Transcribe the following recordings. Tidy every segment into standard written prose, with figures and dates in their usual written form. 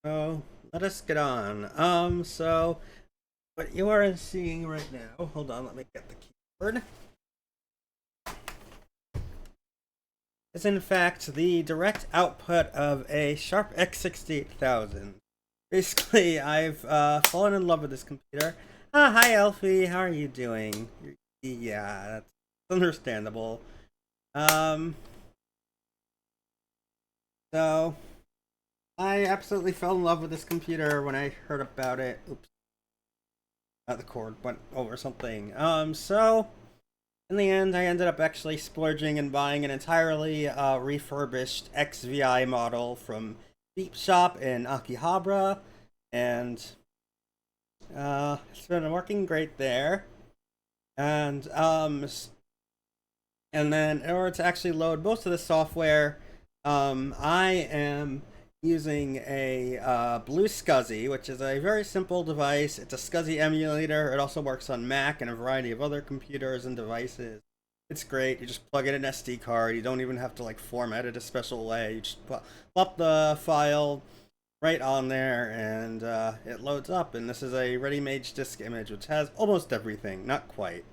So let us get on. So what you are seeing right now, hold on, let me get the keyboard, is in fact the direct output of a Sharp x68000. Basically, I've fallen in love with this computer. Ah, hi Elfie, how are you doing? Yeah, that's understandable. Um, so I absolutely fell in love with this computer when I heard about it. Oops, the cord went over something. So in the end, I ended up actually splurging and buying an entirely refurbished XVI model from Beep Shop in Akihabara, and it's been working great there. And and then in order to actually load most of the software, I am using a Blue SCSI, which is a very simple device. It's a SCSI emulator. It also works on Mac and a variety of other computers and devices. It's great. You just plug in an SD card. You don't even have to like format it a special way. You just plop the file right on there, and it loads up. And this is a ready-made disk image, which has almost everything. Not quite.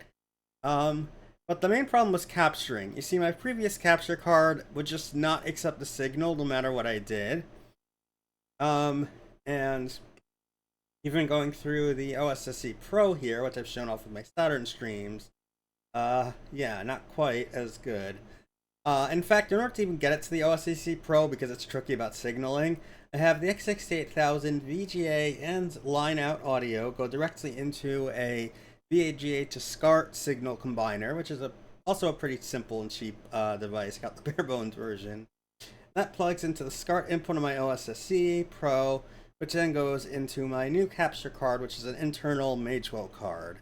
Um, but the main problem was capturing. You see, my previous capture card would just not accept the signal no matter what I did. And even going through the OSSC Pro here, which I've shown off with my Saturn streams, yeah, not quite as good. In fact, in order to even get it to the OSSC Pro, because it's tricky about signaling, I have the x68000 VGA and line out audio go directly into a VGA to SCART signal combiner, which is also a pretty simple and cheap device. Got the bare bones version. That plugs into the SCART input of my OSSC Pro, which then goes into my new capture card, which is an internal Magewell card.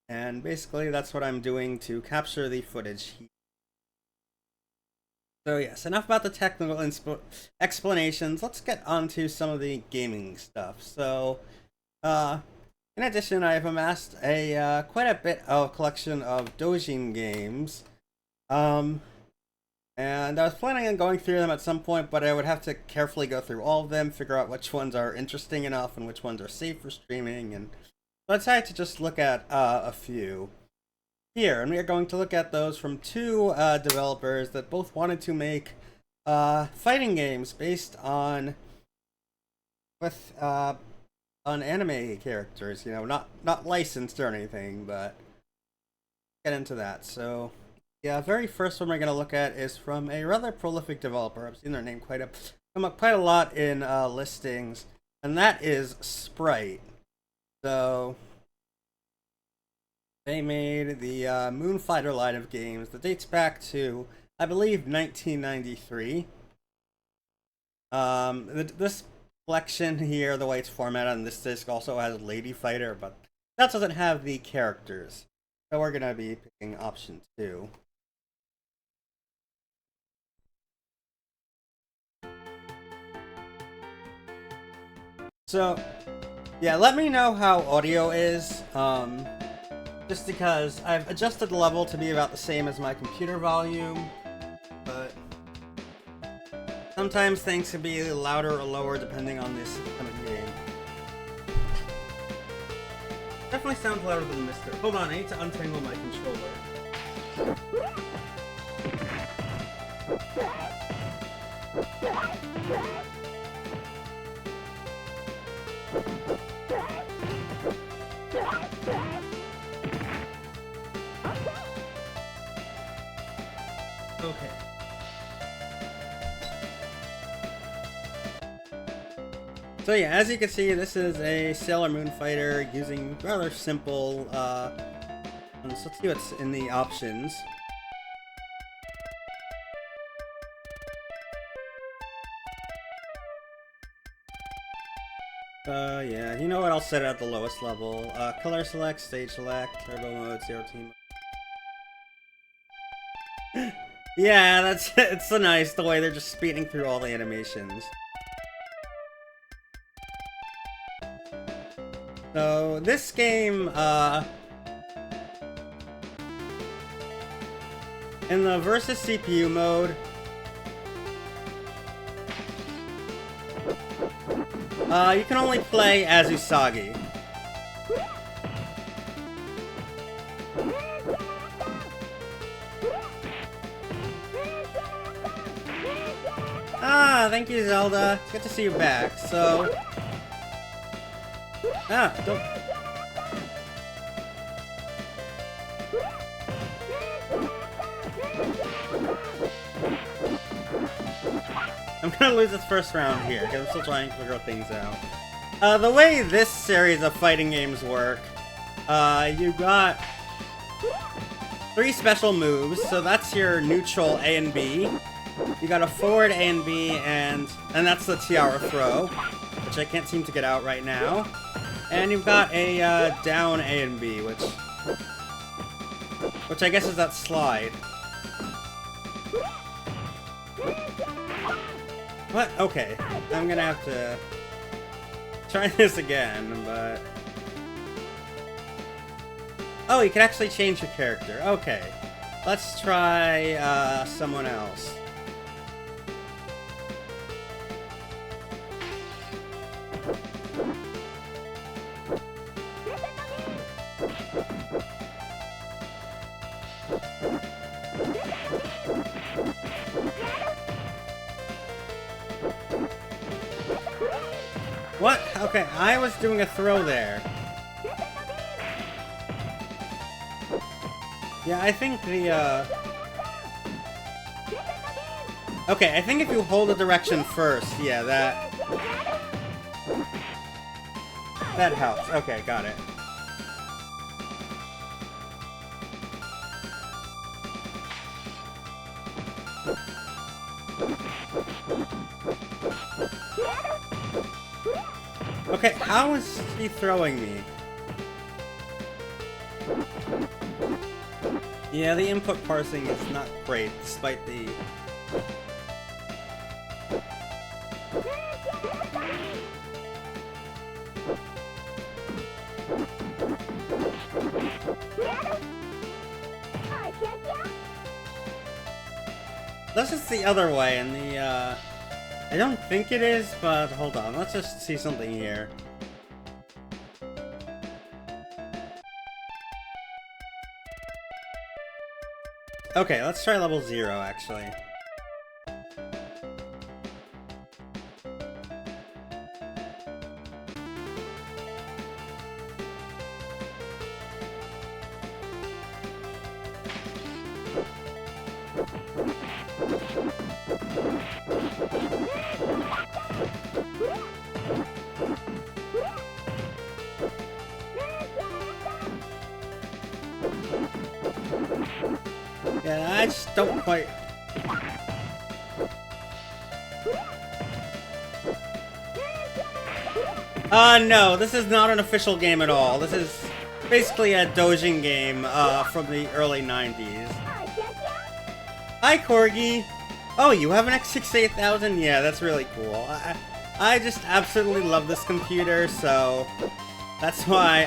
And basically, that's what I'm doing to capture the footage here. So yes, enough about the technical explanations. Let's get on to some of the gaming stuff. So, in addition, I have amassed a quite a bit of collection of doujin games. And I was planning on going through them at some point, but I would have to carefully go through all of them, figure out which ones are interesting enough and which ones are safe for streaming, and so I decided to just look at a few here, and we are going to look at those from two developers that both wanted to make fighting games based on anime characters, you know, not licensed or anything, but get into that. So yeah, very first one we're gonna look at is from a rather prolific developer. I've seen their name come up quite a lot in listings, and that is Sprite. So they made the Moonfighter line of games that dates back to, I believe, 1993. This collection here, the way it's formatted on this disc, also has Lady Fighter, but that doesn't have the characters. So we're gonna be picking option 2. So, yeah, let me know how audio is, just because I've adjusted the level to be about the same as my computer volume, but sometimes things can be louder or lower depending on the system of game. Definitely sounds louder than Mr. Hold on, I need to untangle my controller. Okay. So yeah, as you can see, this is a Sailor Moon fighter using rather simple, so let's see what's in the options. Yeah, you know what, I'll set it at the lowest level. Color select, stage select, turbo mode, zero team. Yeah, it's so nice the way they're just speeding through all the animations. So this game, in the versus CPU mode, You can only play as Usagi. Ah, thank you, Zelda. It's good to see you back. So... Ah, don't... I'm gonna lose this first round here, because I'm still trying to figure things out. The way this series of fighting games work, you got 3 special moves, so that's your neutral A and B. You got a forward A and B, and that's the tiara throw, which I can't seem to get out right now. And you've got a down A and B, which I guess is that slide. What? Okay, I'm gonna have to try this again, but... Oh, you can actually change your character. Okay, let's try someone else. What? Okay, I was doing a throw there. Yeah, I think the, Okay, I think if you hold a direction first, yeah, that helps. Okay, got it. Okay, how is he throwing me? Yeah, the input parsing is not great, despite the... This is the other way, and the, I don't think it is, but hold on, let's just see something here. Okay, let's try level 0, actually. Yeah, I just don't quite... No, this is not an official game at all. This is basically a doujin game, from the early 90s. Hi, Corgi! Oh, you have an x68000? Yeah, that's really cool. I just absolutely love this computer, so... That's why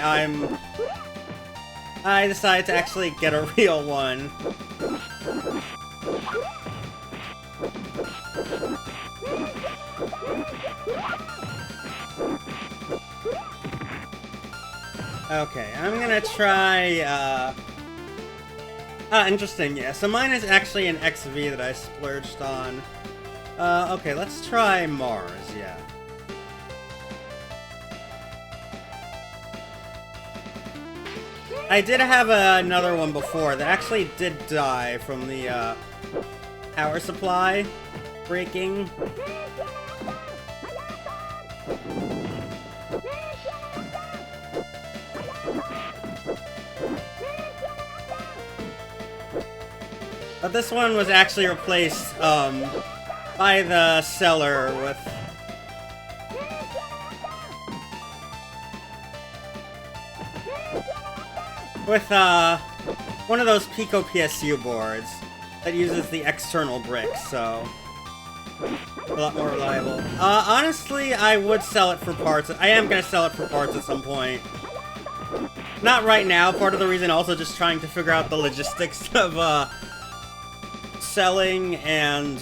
I decided to actually get a real one. Okay, I'm gonna try, interesting, yeah. So mine is actually an XV that I splurged on. Okay, let's try Mars, yeah. I did have another one before that actually did die from the, power supply breaking. But this one was actually replaced, by the seller with one of those Pico PSU boards that uses the external bricks, so a lot more reliable. Honestly, I would sell it for parts. I am gonna sell it for parts at some point. Not right now, part of the reason also just trying to figure out the logistics of, selling and,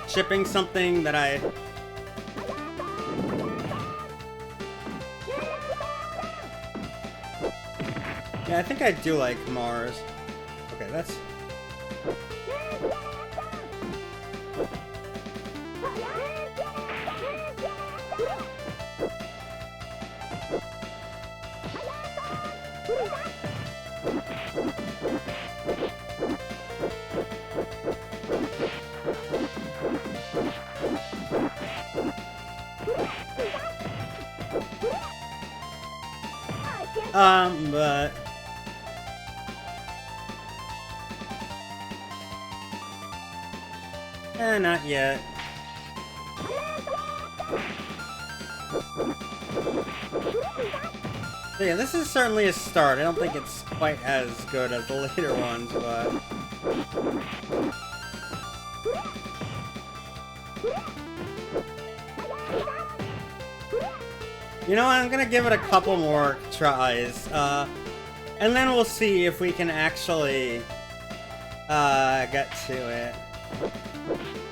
shipping something that I... Yeah, I think I do like Mars. Okay, that's... but... not yet. So yeah, this is certainly a start. I don't think it's quite as good as the later ones, but... You know, I'm gonna give it a couple more tries, and then we'll see if we can actually, get to it.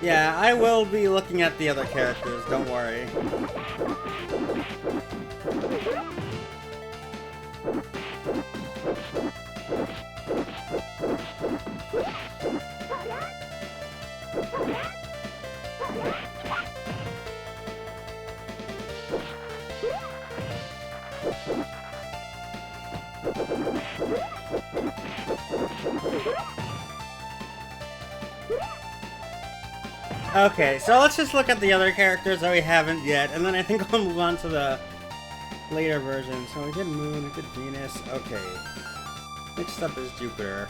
Yeah, I will be looking at the other characters, don't worry. Okay, so let's just look at the other characters that we haven't yet, and then I think we'll move on to the later version. So we did Moon, we did Venus, okay. Next up is Jupiter.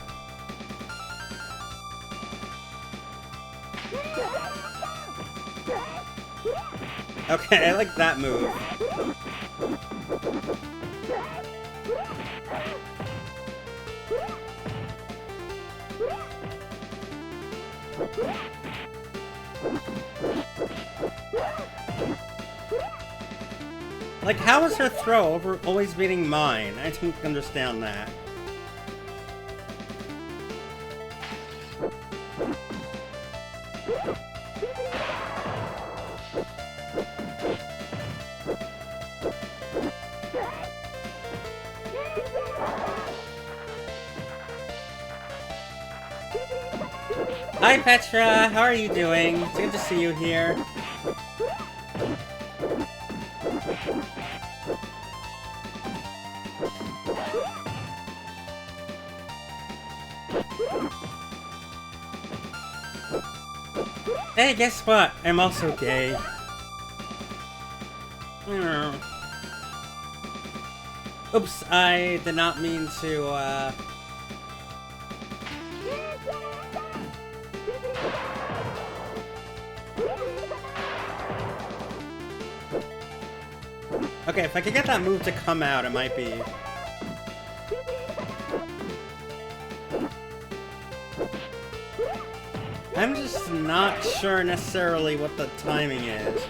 Okay, I like that move. Like, how is her throw always beating mine? I don't understand that. Hi Petra, how are you doing? It's good to see you here. Hey, guess what? I'm also gay. Oops, I did not mean to, Okay, if I could get that move to come out, it might be... I'm just not sure necessarily what the timing is.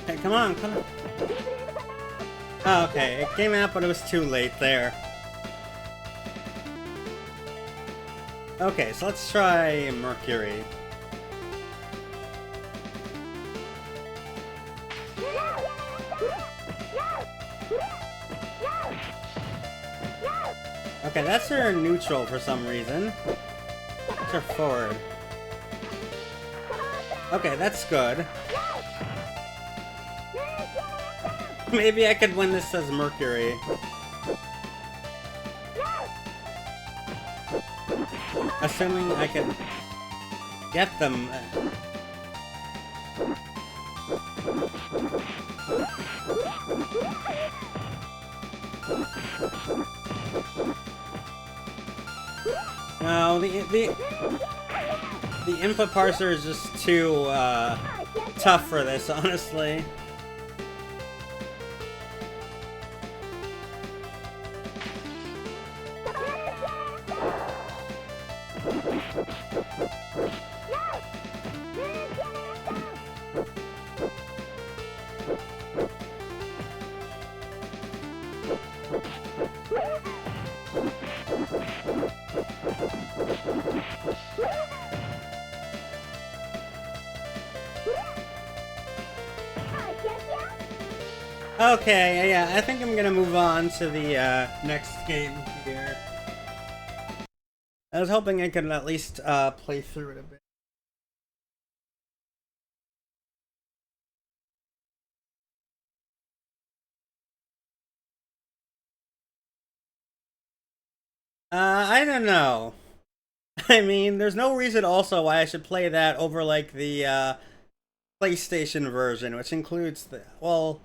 Hey, come on, come on. Oh, okay, it came out, but it was too late there. Okay, so let's try Mercury. Okay, that's her neutral for some reason. That's her forward. Okay, that's good. Maybe I could win this as Mercury. Assuming I can get them. No, the input parser is just too tough for this, honestly. Okay, yeah, I think I'm gonna move on to the next game here. I was hoping I could at least play through it a bit. I don't know. I mean, there's no reason also why I should play that over like the PlayStation version, which includes the, well,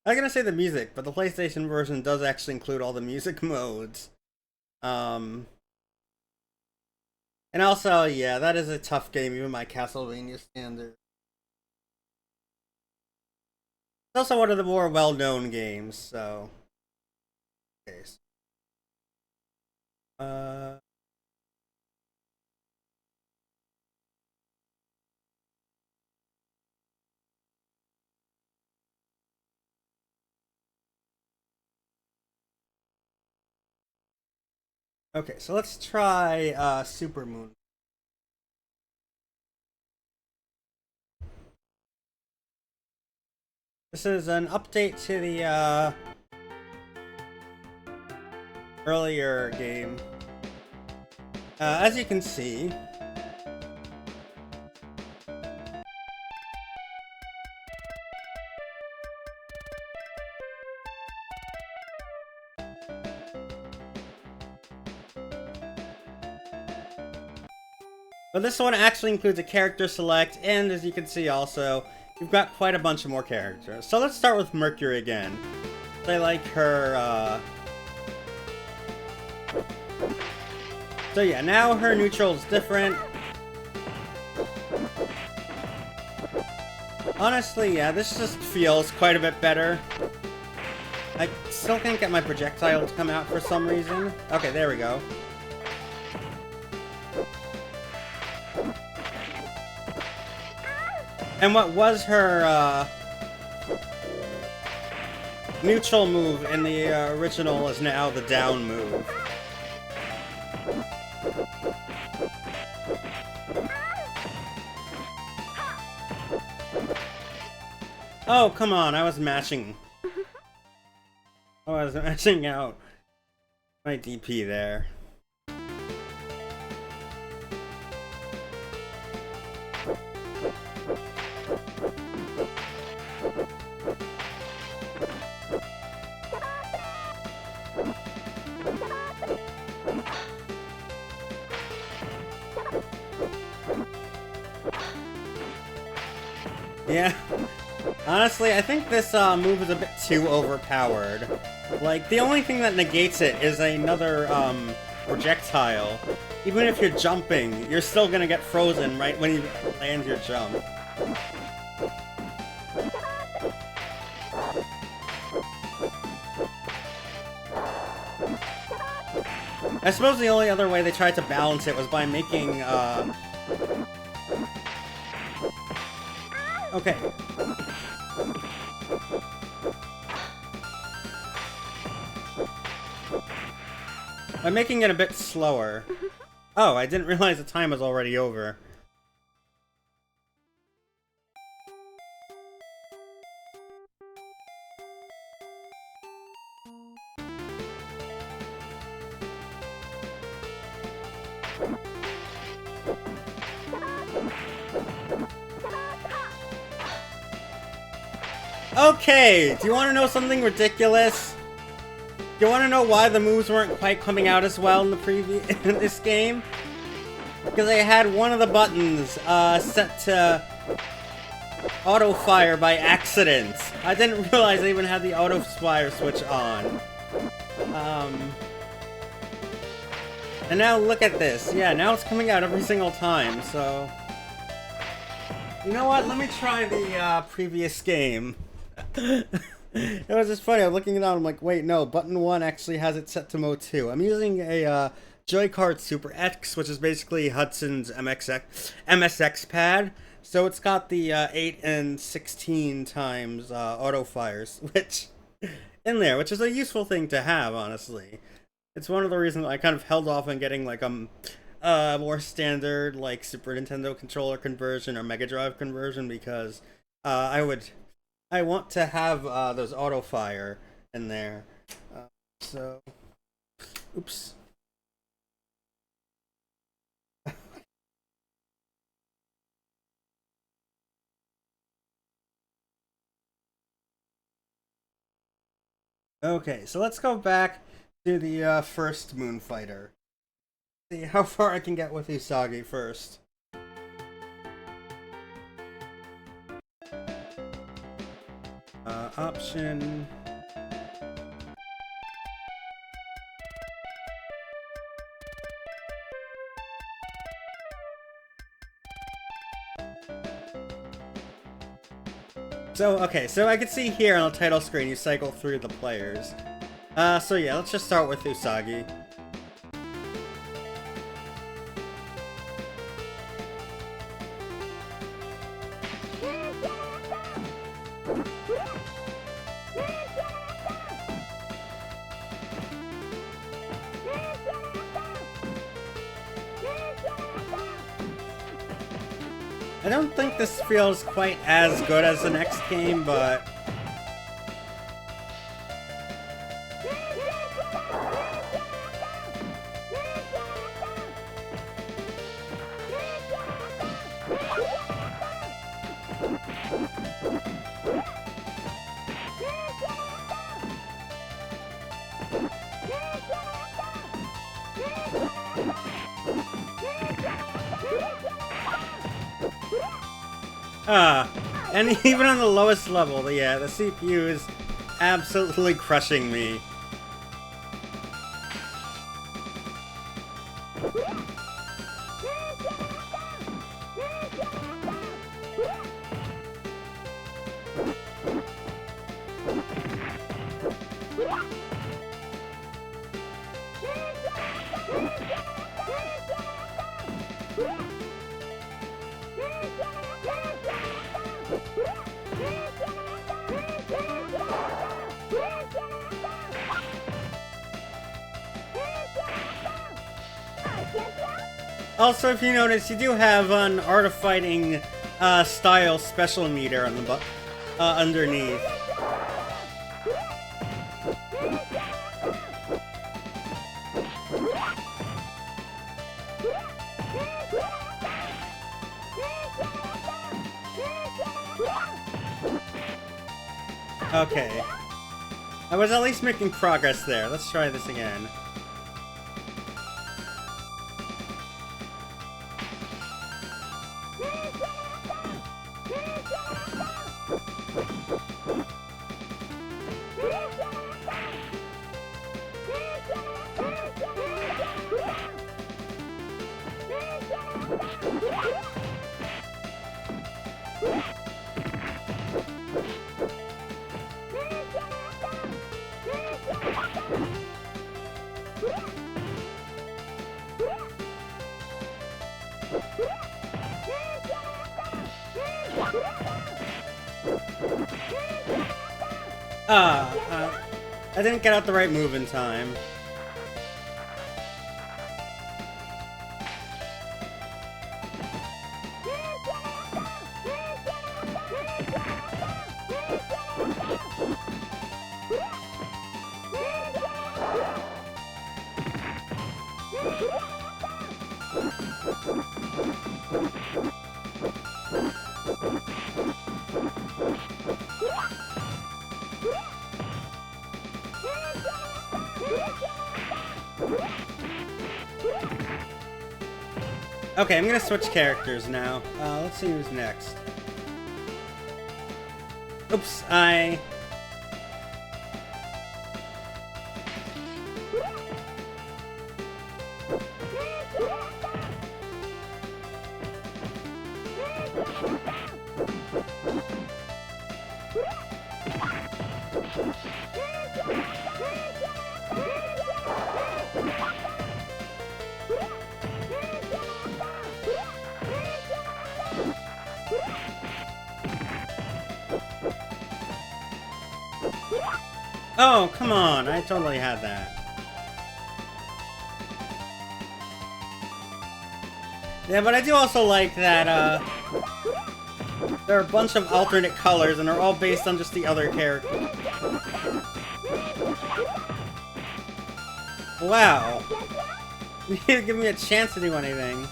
I'm gonna say the music, but the PlayStation version does actually include all the music modes. And also, yeah, that is a tough game, even by Castlevania standard. It's also one of the more well-known games, so. Okay. Okay, so let's try Super Moon. This is an update to the earlier game. As you can see, but this one actually includes a character select, and as you can see also, you've got quite a bunch of more characters. So let's start with Mercury again. I like her, So yeah, now her neutral is different. Honestly, yeah, this just feels quite a bit better. I still can't get my projectile to come out for some reason. Okay, there we go. And what was her neutral move in the original is now the down move. Oh, come on, I was mashing. Oh, I was mashing out my DP there. Yeah. Honestly, I think this move is a bit too overpowered. Like, the only thing that negates it is another projectile. Even if you're jumping, you're still gonna get frozen right when you land your jump. I suppose the only other way they tried to balance it was by making, okay. By making it a bit slower. Oh, I didn't realize the time was already over. Okay, do you want to know something ridiculous? Do you want to know why the moves weren't quite coming out as well in the in this game? Because I had one of the buttons set to auto fire by accident. I didn't realize I even had the auto fire switch on. And now look at this. Yeah, now it's coming out every single time, so... You know what? Let me try the previous game. It was just funny. I'm looking it out. I'm like, wait, no. Button 1 actually has it set to mode 2. I'm using a Joy-Card Super X, which is basically Hudson's MSX pad. So it's got the 8 and 16 times auto fires, which in there, which is a useful thing to have, honestly. It's one of the reasons I kind of held off on getting like more standard like Super Nintendo controller conversion or Mega Drive conversion because I want to have those auto fire in there. So, oops. Okay, so let's go back to the first Moon Fighter. See how far I can get with Usagi first. Option. So, okay, so I can see here on the title screen you cycle through the players. So yeah, let's just start with Usagi. I don't think this feels quite as good as the next game, but... and even on the lowest level, yeah, the CPU is absolutely crushing me. Also, if you notice, you do have an Art of Fighting style special meter on the underneath. Okay. I was at least making progress there. Let's try this again. I didn't get out the right move in time. Okay, I'm gonna switch characters now. Let's see who's next. Oops, Oh, come on, I totally had that. Yeah, but I do also like that, there are a bunch of alternate colors, and they're all based on just the other character. Wow. You didn't give me a chance to do anything.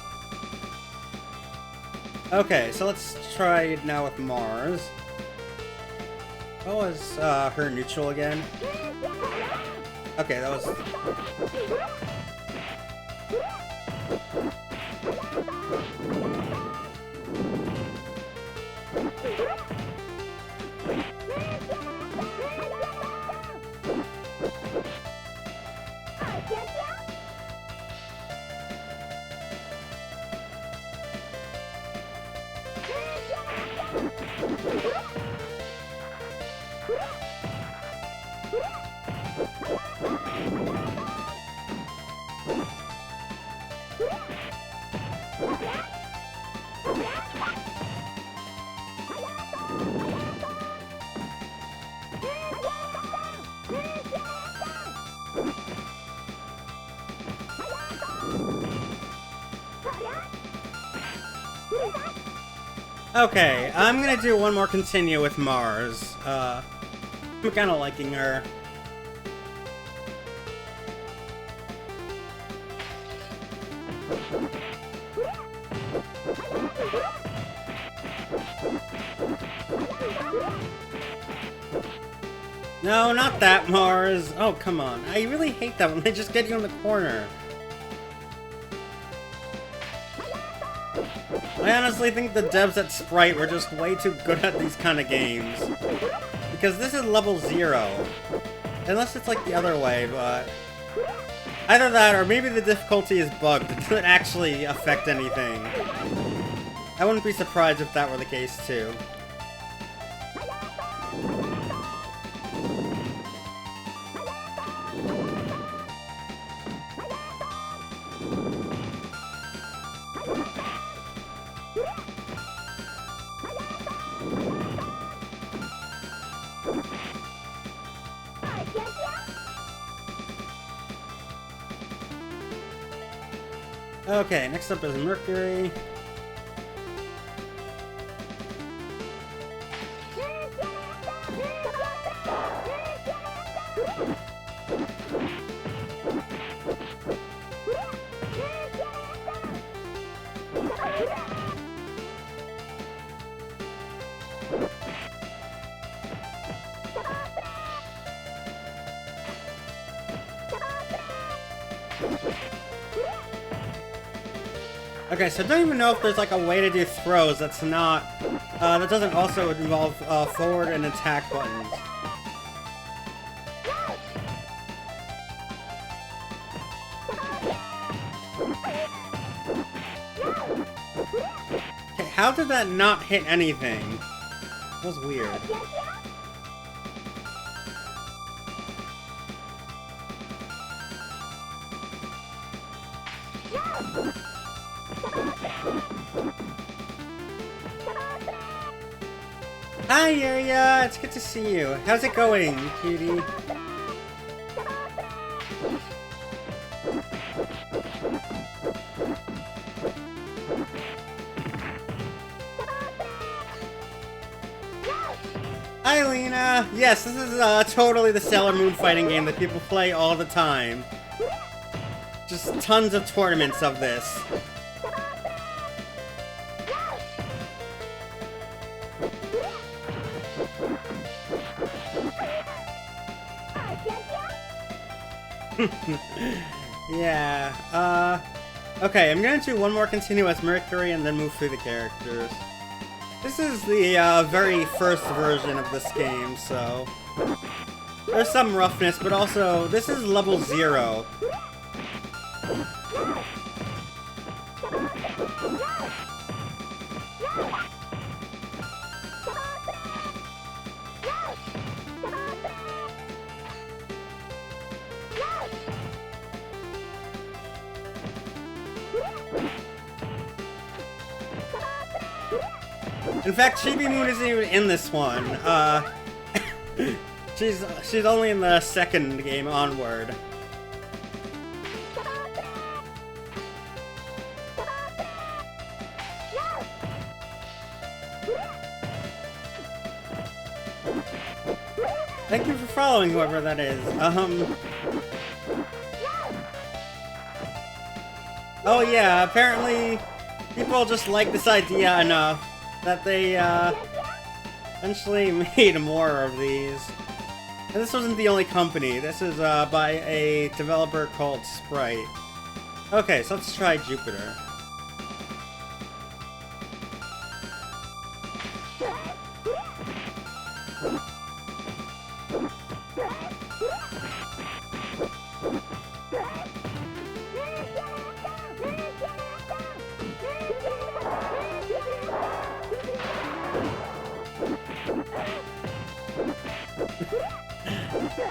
Okay, so let's try it now with Mars. What was, her neutral again? Okay, that was... Okay, I'm gonna do one more continue with Mars. I'm kinda liking her. No, not that Mars. Oh, come on. I really hate that when they just get you in the corner. I honestly think the devs at Sprite were just way too good at these kind of games. Because this is level 0. Unless it's like the other way, but... either that, or maybe the difficulty is bugged. It doesn't actually affect anything. I wouldn't be surprised if that were the case, too. Okay, next up is Mercury. Okay, so I don't even know if there's like a way to do throws that's not, that doesn't also involve forward and attack buttons. Okay, how did that not hit anything? That was weird. Hi, Yuria! It's good to see you. How's it going, cutie? Hi, Lena! Yes, this is totally the Sailor Moon fighting game that people play all the time. Just tons of tournaments of this. Yeah, Okay, I'm gonna do one more continue as Mercury and then move through the characters. This is the very first version of this game, so there's some roughness, but also this is level 0. In fact, Chibi Moon isn't even in this one. She's only in the second game onward. Thank you for following, whoever that is. Oh yeah, apparently people just like this idea enough that they, eventually made more of these. And this wasn't the only company. This is, by a developer called Sprite. Okay, so let's try Jupiter.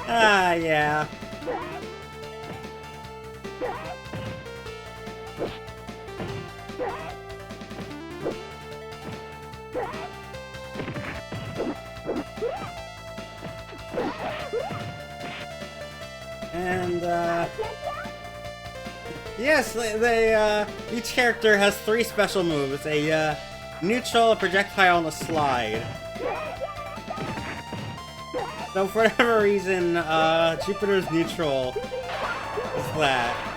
Ah, yeah. And, yes, each character has 3 special moves. A, neutral, a projectile, and a slide. So for whatever reason, Jupiter's neutral is that.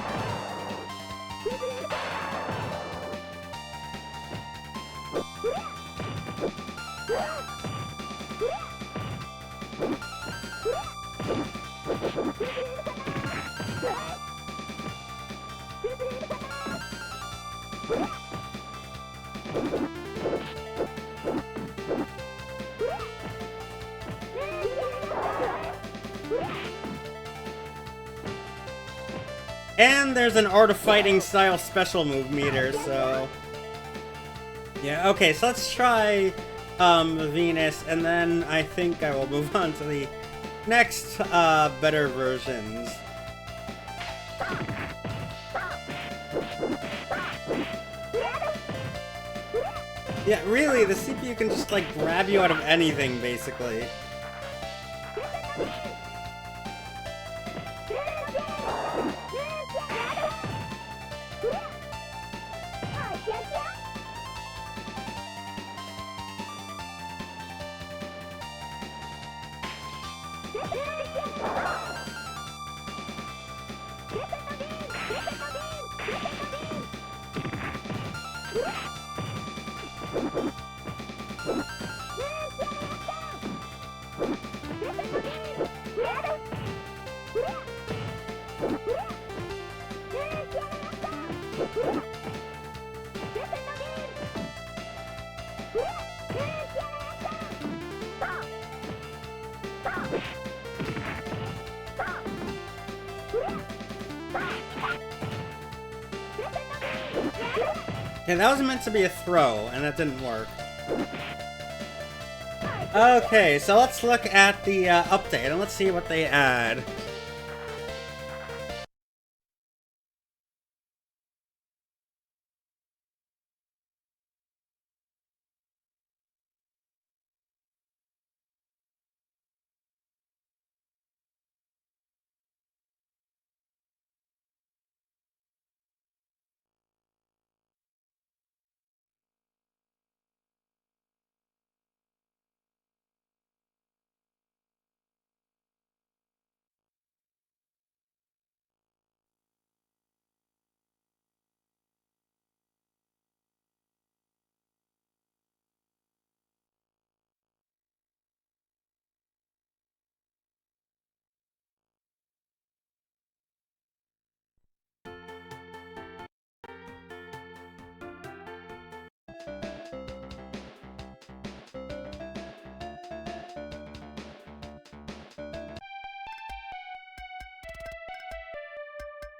And there's an Art of Fighting style special move meter, so... Yeah, okay, so let's try Venus, and then I think I will move on to the next better versions. Yeah, really, the CPU can just, like, grab you out of anything, basically. Yeah, that was meant to be a throw, and that didn't work. Okay, so let's look at the update, and let's see what they add.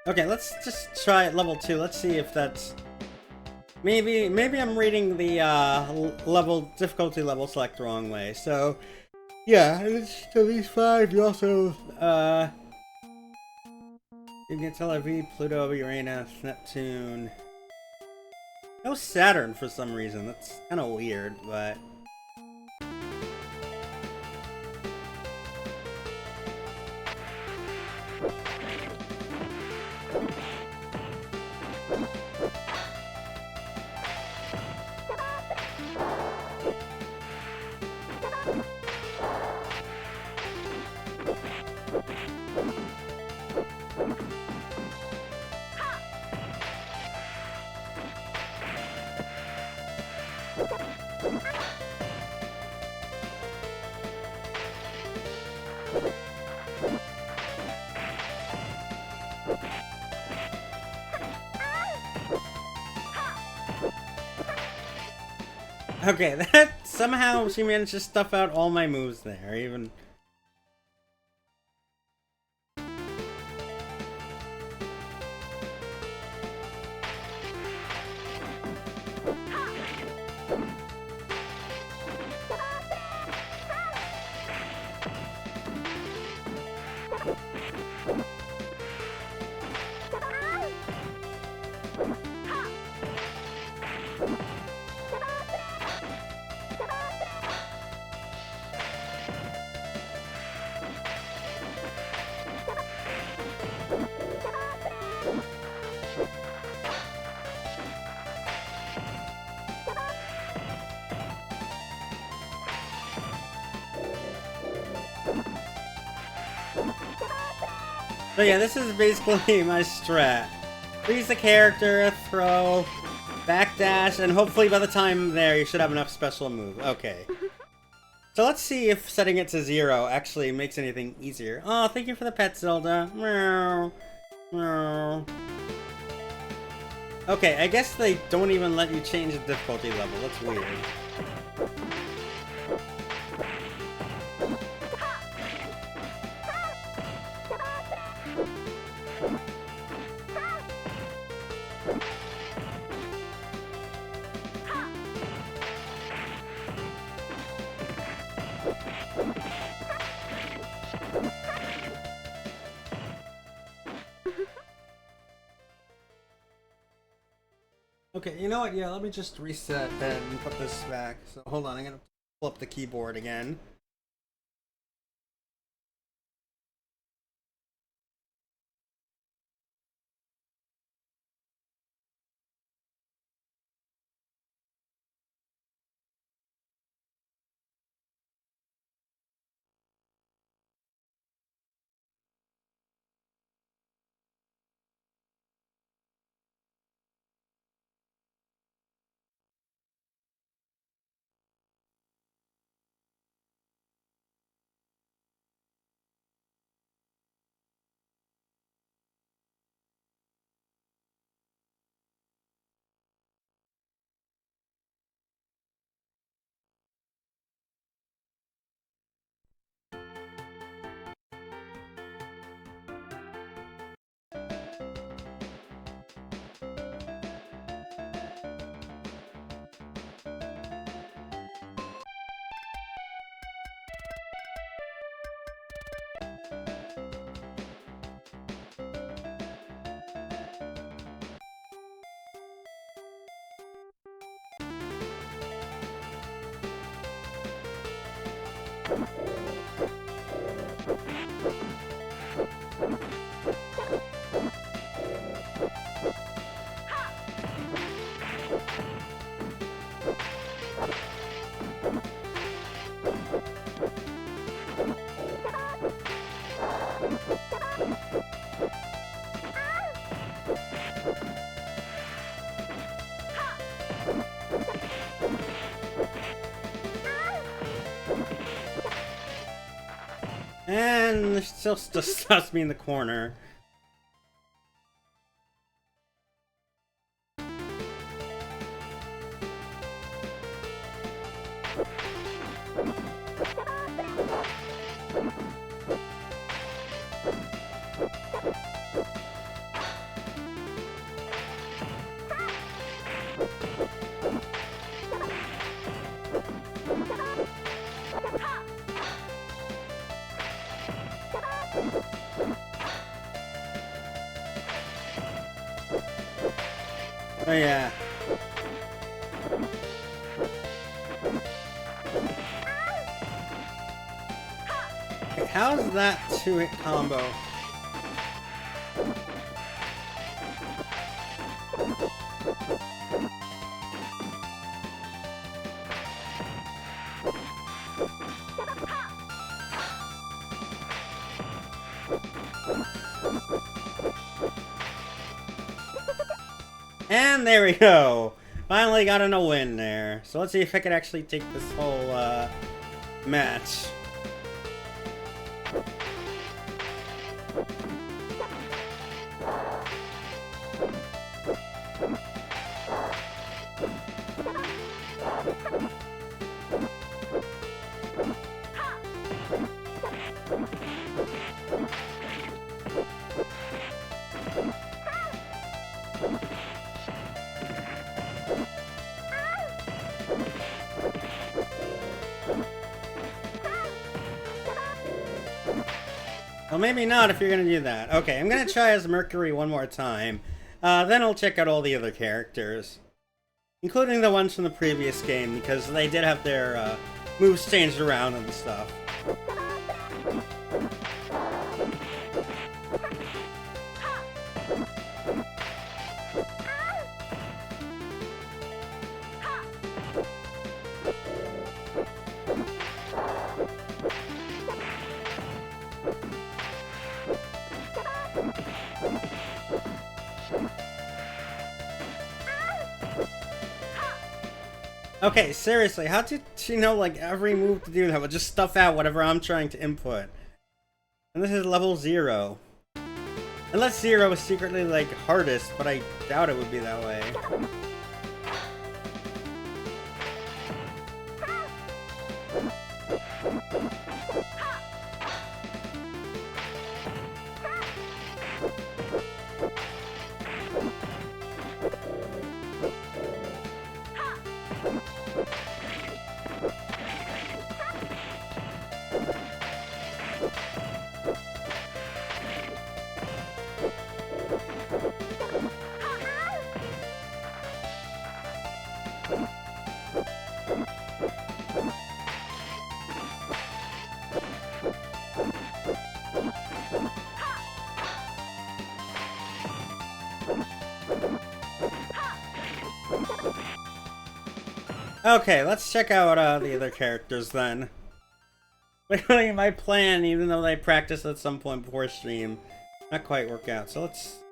Okay, let's just try it level 2. Let's see if that's... Maybe I'm reading the difficulty level select the wrong way. So, yeah, it's at least 5. You also, you can get Tel Aviv, Pluto, Uranus, Neptune. No Saturn for some reason. That's kind of weird, but... Okay, that somehow she managed to stuff out all my moves there, even... So yeah, this is basically my strat. Freeze the character, throw, backdash, and hopefully by the time there you should have enough special move. Okay. So let's see if setting it to 0 actually makes anything easier. Oh, thank you for the pet, Zelda. Meow. Meow. Okay, I guess they don't even let you change the difficulty level. That's weird. Okay, you know what? Yeah, let me just reset and put this back. So hold on, I'm gonna pull up the keyboard again. And it still just stops me in the corner. Oh yeah. Okay, how's that two-hit combo? And there we go! Finally got in a win there. So let's see if I can actually take this whole, match. Well, maybe not if you're gonna do that. Okay, I'm gonna try as Mercury one more time. Then I'll check out all the other characters. Including the ones from the previous game, because they did have their moves changed around and stuff. Okay, seriously, how did she know, like, every move to do that would just stuff out whatever I'm trying to input? And this is level 0. Unless 0 is secretly, like, hardest, but I doubt it would be that way. Okay, let's check out the other characters then. Literally my plan, even though I practiced at some point before stream, not quite work out. So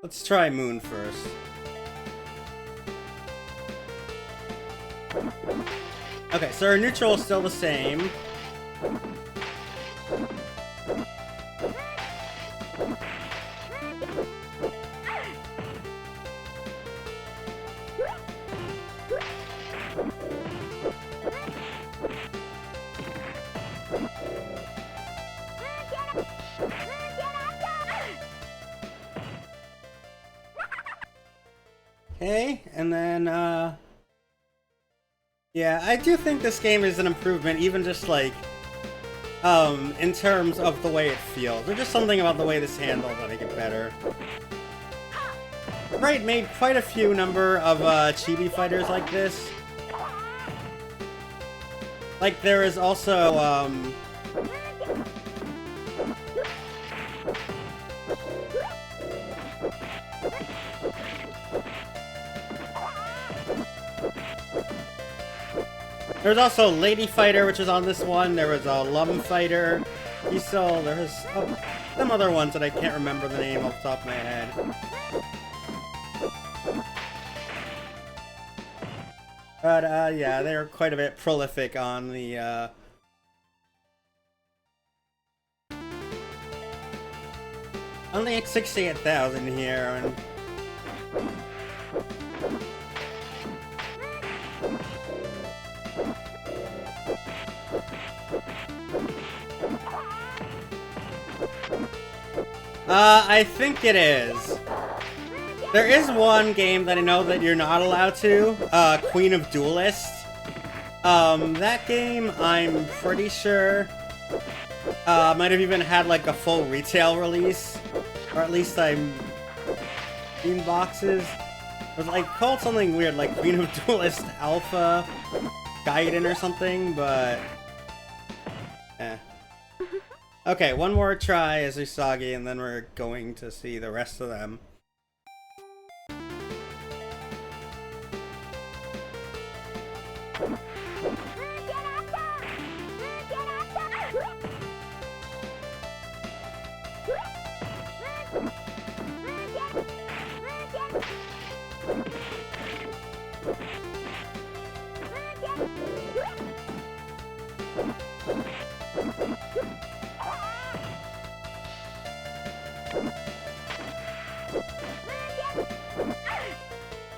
let's try Moon first. Okay, so our neutral is still the same. Okay, and then, yeah, I do think this game is an improvement, even just, like, in terms of the way it feels. There's just something about the way this handles that make it better. Right, made quite a few number of, chibi fighters like this. Like, there is also, there's also Lady Fighter, which is on this one. There was a Lum Fighter. There was some other ones that I can't remember the name off the top of my head. But, yeah, they're quite a bit prolific on the, on the x68000 here, and I think it is. There is one game that I know that you're not allowed to, Queen of Duelists. That game, I'm pretty sure, might have even had, like, a full retail release. Or at least I'm in boxes. It was like called something weird, like Queen of Duelist Alpha Gaiden or something, but eh. Okay, one more try as Usagi, and then we're going to see the rest of them.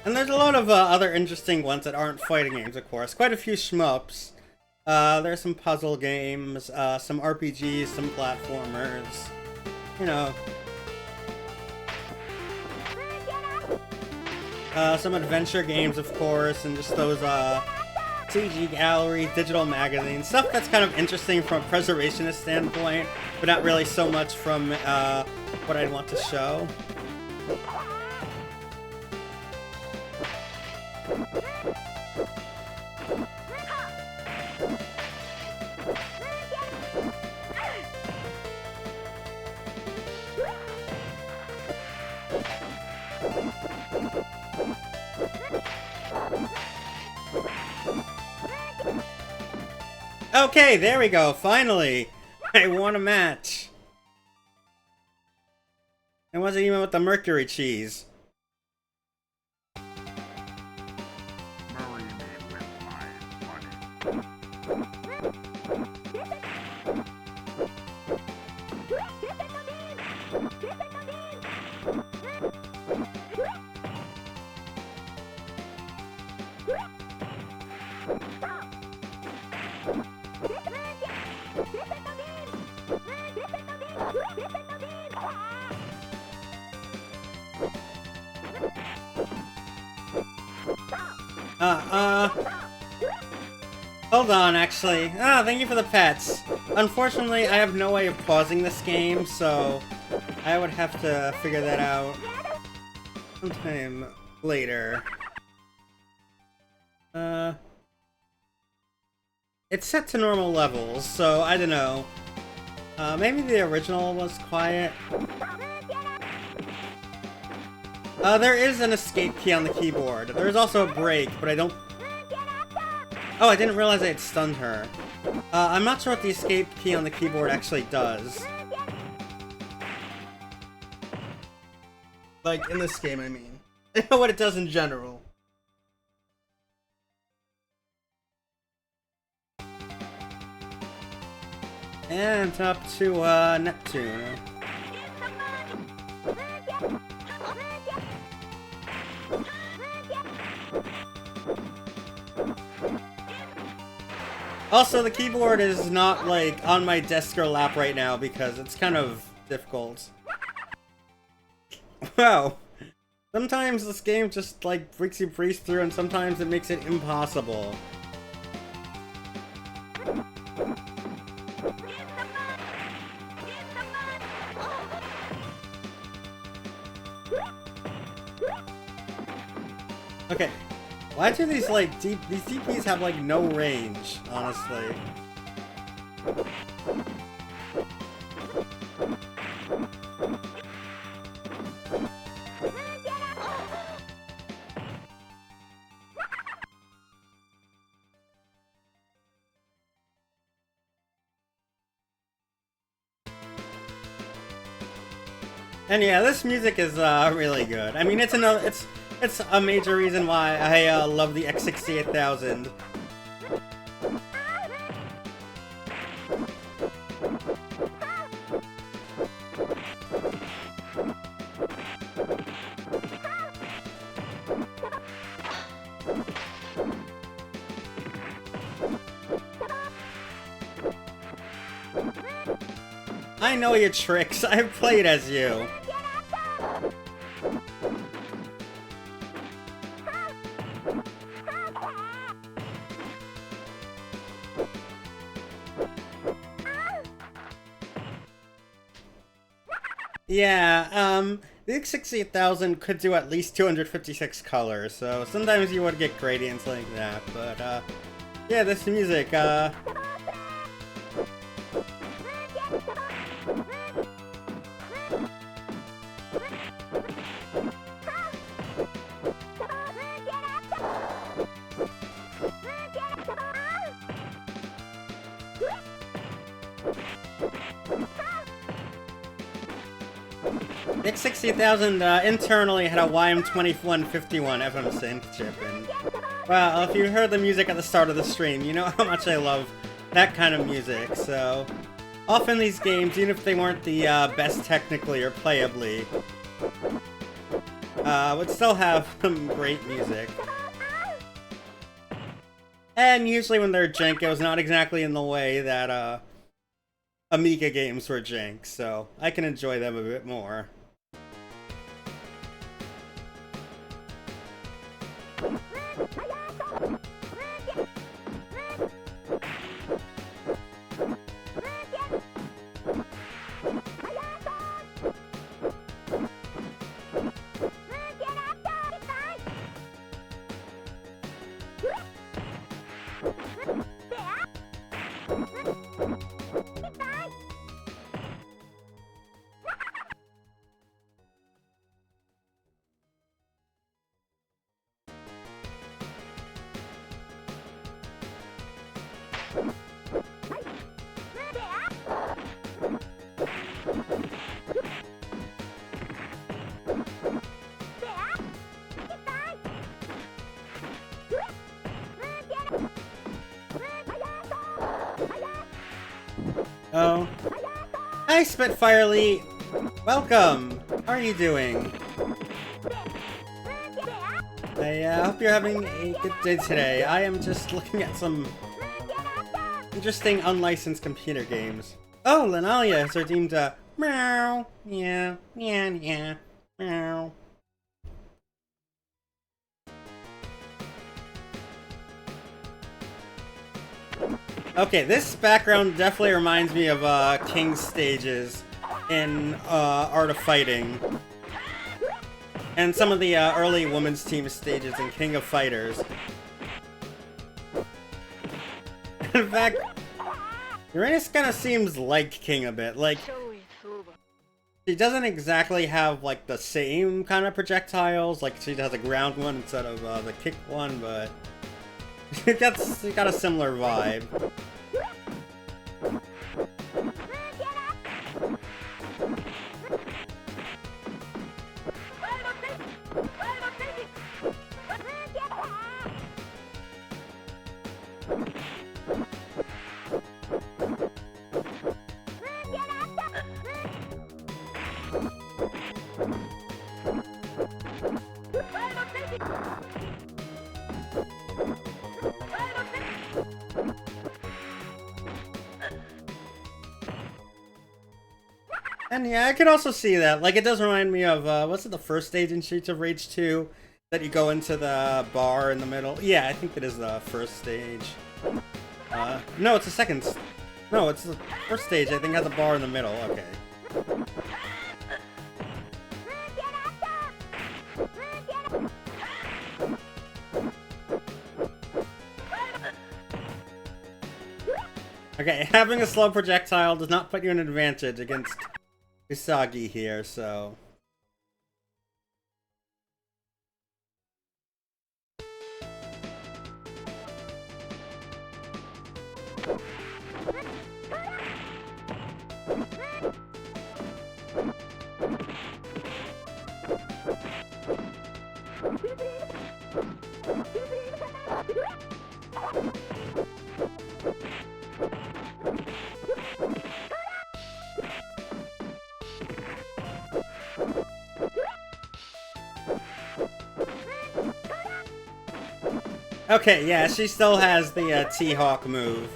And there's a lot of other interesting ones that aren't fighting games, of course. Quite a few shmups. There's some puzzle games, some RPGs, some platformers. You know. Some adventure games, of course, and just those CG gallery, digital magazines. Stuff that's kind of interesting from a preservationist standpoint, but not really so much from what I'd want to show. Okay, there we go, finally! I won a match! It wasn't even with the mercury cheese. Hold on, actually. Thank you for the pets. Unfortunately, I have no way of pausing this game, so I would have to figure that out sometime later. It's set to normal levels, so I don't know. Maybe the original was quiet. There is an escape key on the keyboard. There's also a break, but I don't... Oh, I didn't realize I had stunned her. I'm not sure what the escape key on the keyboard actually does. Like, in this game, I mean. I know what it does in general. And up to, Neptune. Also, the keyboard is not, like, on my desk or lap right now because it's kind of difficult. Wow. Sometimes this game just, like, breaks you breeze through and sometimes it makes it impossible. Okay. Why do these, like, these DPs have, like, no range, honestly? And yeah, this music is, really good. I mean, it's a major reason why I love the x68000. I know your tricks. I've played as you. Yeah, The x68000 could do at least 256 colors, so sometimes you would get gradients like that, but yeah, this music, x68000 internally had a YM2151 FM synth chip, and well, if you heard the music at the start of the stream, you know how much I love that kind of music, so often these games, even if they weren't the best technically or playably, would still have some great music. And usually when they're jank, it was not exactly in the way that Amiga games were jank, so I can enjoy them a bit more. Oh. Hi, Spitfirely! Welcome! How are you doing? I hope you're having a good day today. I am just looking at some interesting unlicensed computer games. Oh, Linalia has redeemed a meow, yeah, yeah, yeah, meow. Okay, this background definitely reminds me of King's stages in Art of Fighting. And some of the early women's team stages in King of Fighters. In fact, Uranus kind of seems like King a bit. Like, she doesn't exactly have like the same kind of projectiles. Like, she has a ground one instead of the kick one, but she got a similar vibe. And yeah, I could also see that. Like, it does remind me of, what's it, the first stage in Streets of Rage 2? That you go into the bar in the middle? Yeah, I think that is the first stage. No, it's the second. No, it's the first stage, I think, has a bar in the middle. Okay. Okay, having a slow projectile does not put you in an advantage against Usagi here, so... Okay, yeah, she still has the T-Hawk move.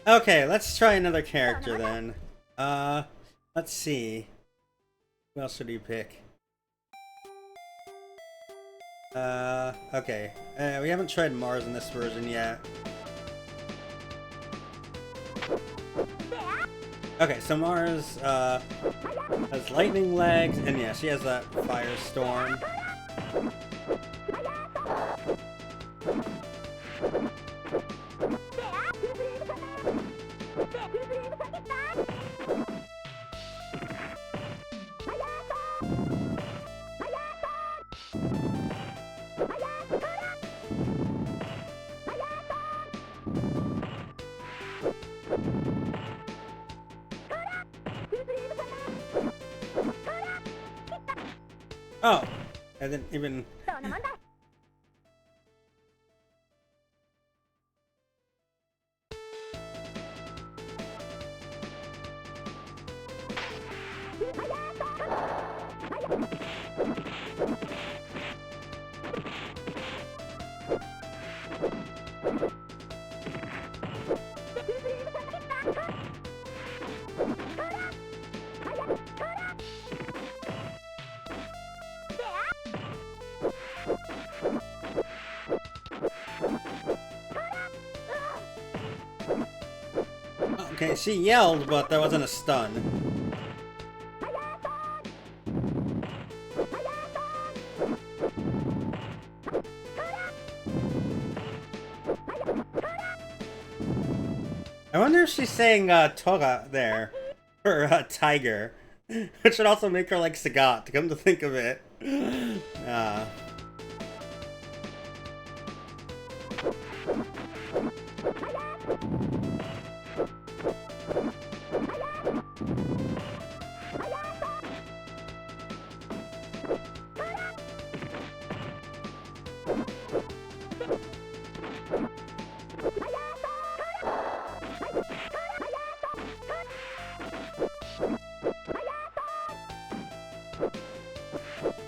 Okay, let's try another character then. Let's see. Who else should we pick? Okay. We haven't tried Mars in this version yet. Okay, so Mars, has lightning legs, and yeah, she has that firestorm. Oh, I didn't even... Okay, she yelled, but that wasn't a stun. I wonder if she's saying Toga there, or tiger, which should also make her like Sagat, to come to think of it.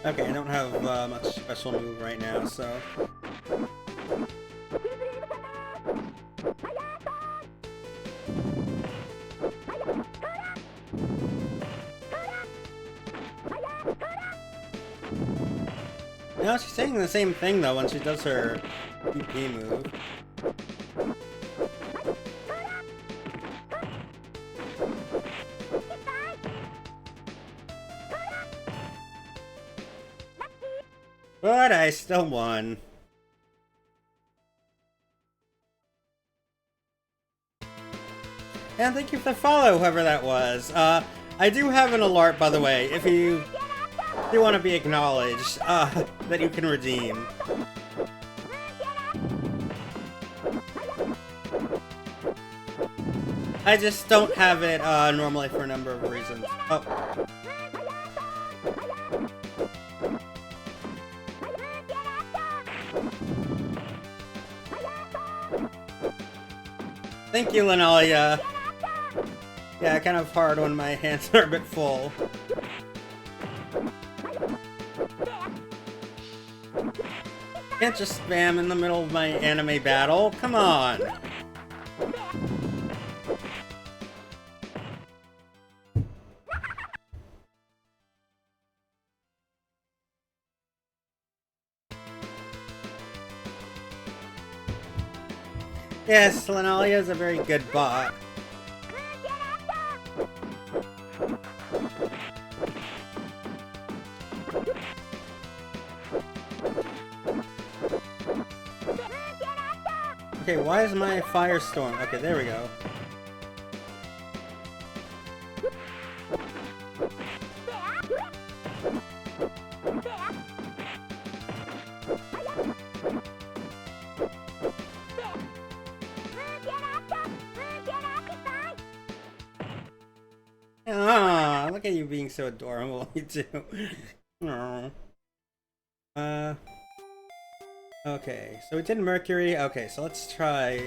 Okay, I don't have much special move right now, so... No, she's saying the same thing though when she does her PP move. But I still won. And thank you for the follow, whoever that was. I do have an alert, by the way, if you do want to be acknowledged, that you can redeem. I just don't have it normally for a number of reasons. Oh. Thank you, Linalia. Yeah, kind of hard when my hands are a bit full. Can't just spam in the middle of my anime battle. Come on. Yes, Linalia is a very good bot. Okay, why is my firestorm? Okay, there we go. Ah, look at you being so adorable, you two. Aww. Okay, so we did Mercury. Okay, so let's try,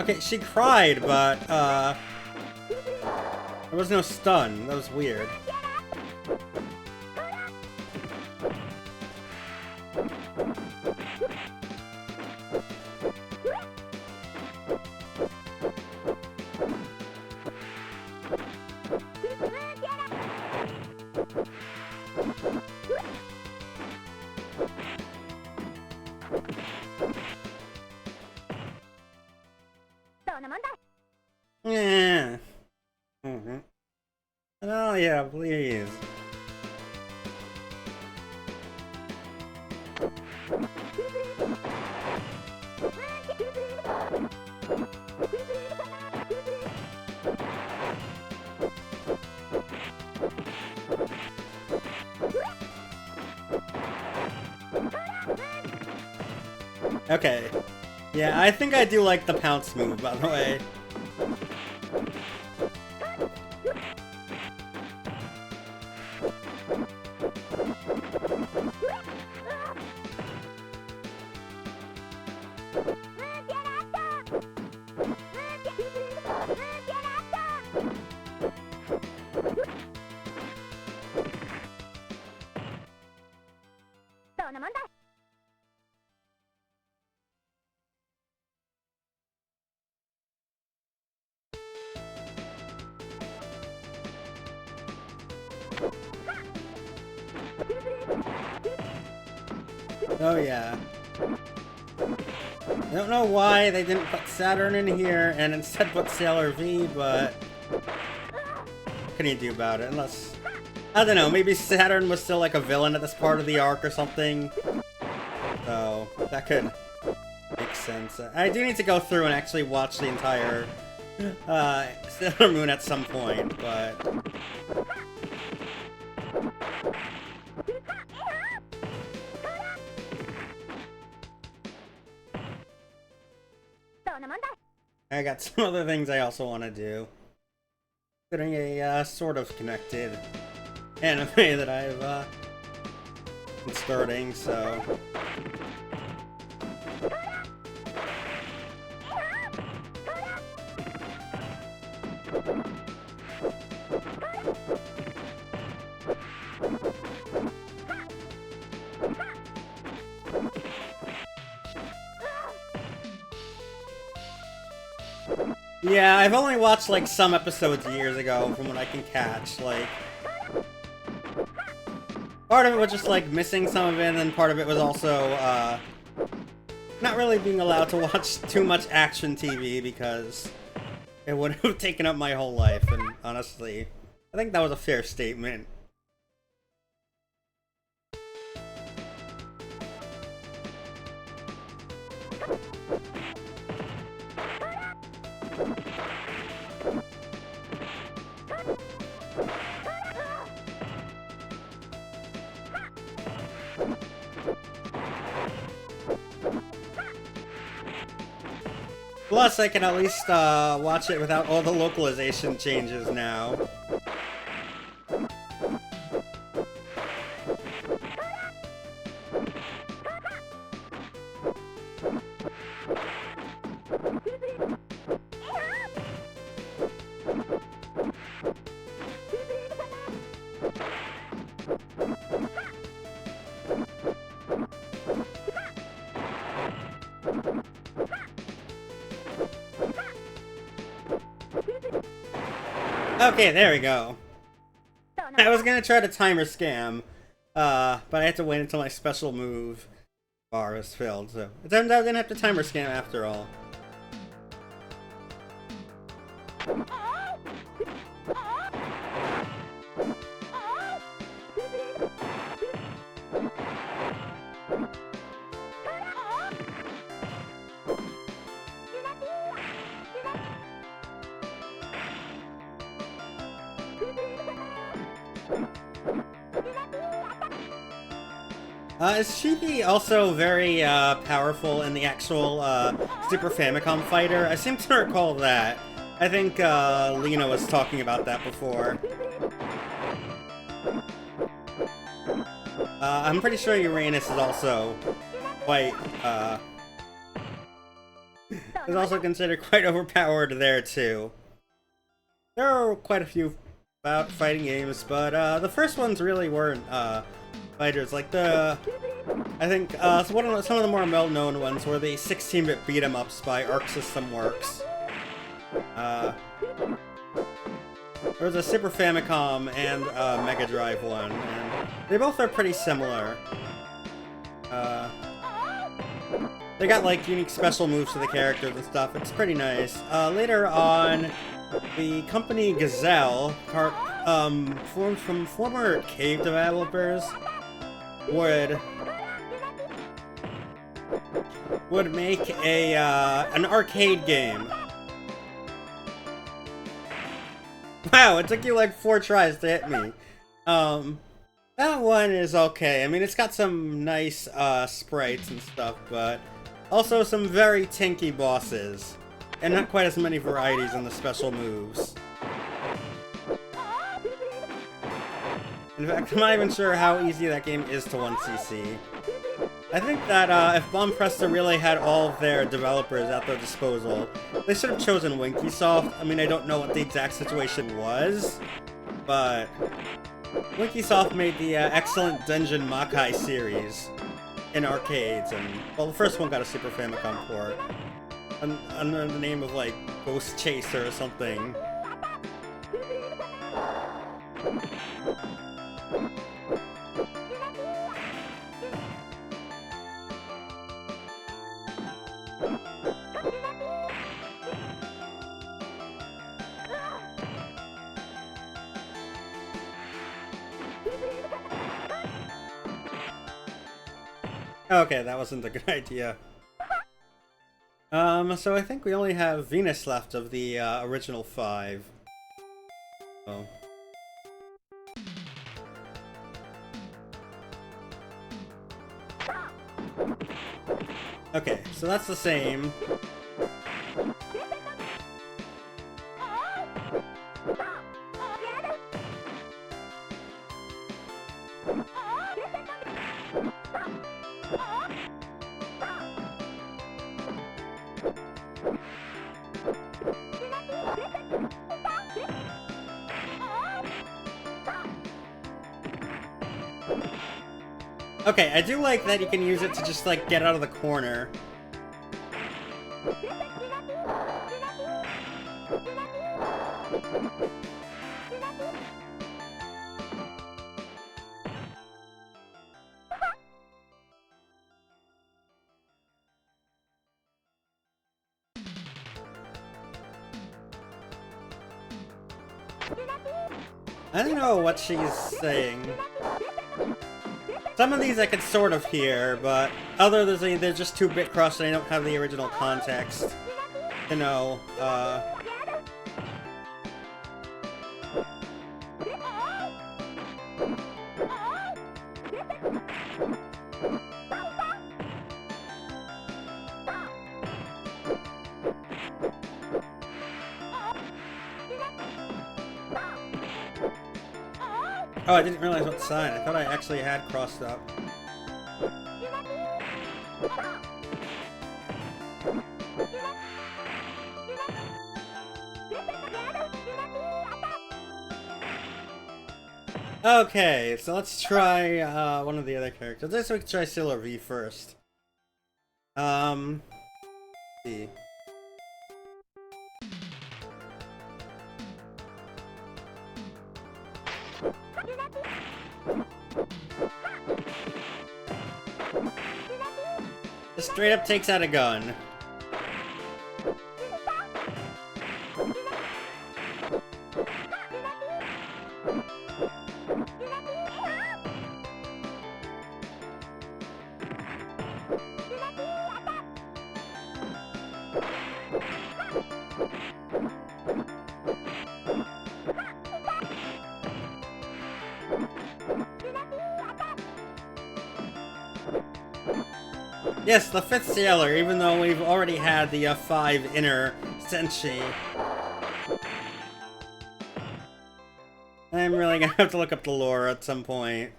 Okay, she cried, but, there was no stun. That was weird. Yeah. Oh yeah, please. Okay. Yeah, I think I do like the pounce move, by the way. Oh yeah. I don't know why they didn't put Saturn in here and instead put Sailor V, but what can you do about it? Unless, I don't know, maybe Saturn was still like a villain at this part of the arc or something. So that could make sense. I do need to go through and actually watch the entire Sailor Moon at some point, but I got some other things I also want to do. Getting a sort of connected anime that I've been starting, so. Yeah, I've only watched like some episodes years ago from what I can catch, like part of it was just like missing some of it, and then part of it was also not really being allowed to watch too much action TV because it would have taken up my whole life, and honestly, I think that was a fair statement. Plus, I can at least watch it without all the localization changes now. Okay, there we go. I was gonna try to timer scam, but I had to wait until my special move bar was filled, so it turns out I didn't have to timer scam after all. Is Shibi also very powerful in the actual Super Famicom fighter? I seem to recall that. I think Lena was talking about that before. I'm pretty sure Uranus is also quite is also considered quite overpowered there too. There are quite a few fighting games, but the first ones really weren't fighters. Like I think some of the more well-known ones were the 16-bit beat-em-ups by Arc System Works. There was a Super Famicom and a Mega Drive one, and they both are pretty similar. They got like unique special moves to the characters and stuff. It's pretty nice. Later on, the company Gazelle, formed from former Cave developers, would make an arcade game. Wow, it took you like 4 tries to hit me. That one is okay. I mean, it's got some nice sprites and stuff, but also some very tinky bosses, and not quite as many varieties in the special moves. In fact, I'm not even sure how easy that game is to 1cc. I think that if Bomb Presta really had all of their developers at their disposal, they should have chosen Winkysoft. I mean, I don't know what the exact situation was, but Winkysoft made the excellent Dungeon Makai series in arcades, and, well, the first one got a Super Famicom port, under the name of, like, Ghost Chaser or something. Okay, that wasn't a good idea. So I think we only have Venus left of the original 5. Oh. Okay, so that's the same. Okay, I do like that you can use it to just, like, get out of the corner. I don't know what she's saying. Some of these I could sort of hear, but others they're just too bit crushed and I don't have the original context to know. Oh, I didn't realize what sign. I thought I actually had crossed up. Okay, so let's try one of the other characters. Let's try Sailor V first. Let's see. Just straight up takes out a gun. Yes, the 5th Sailor, even though we've already had the 5 inner Senshi. I'm really gonna have to look up the lore at some point.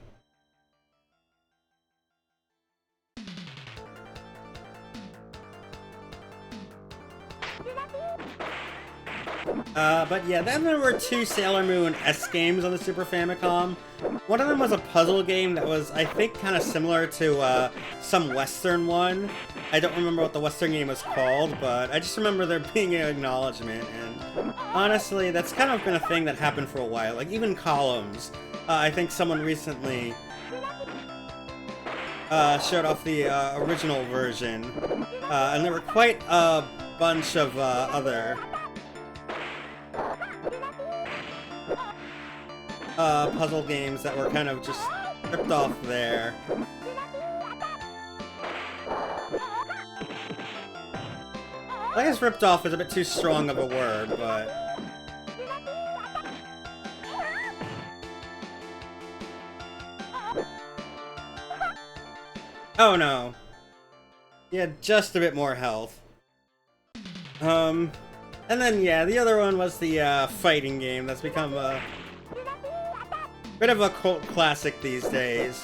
But yeah, then there were two Sailor Moon S games on the Super Famicom. One of them was a puzzle game that was, I think, kind of similar to some Western one. I don't remember what the Western game was called, but I just remember there being an acknowledgement, and honestly, that's kind of been a thing that happened for a while. Like, even columns. I think someone recently showed off the original version, and there were quite a bunch of other puzzle games that were kind of just ripped off there. I guess ripped off is a bit too strong of a word, but... Oh no. He had just a bit more health. And then, yeah, the other one was the fighting game that's become a bit of a cult classic these days.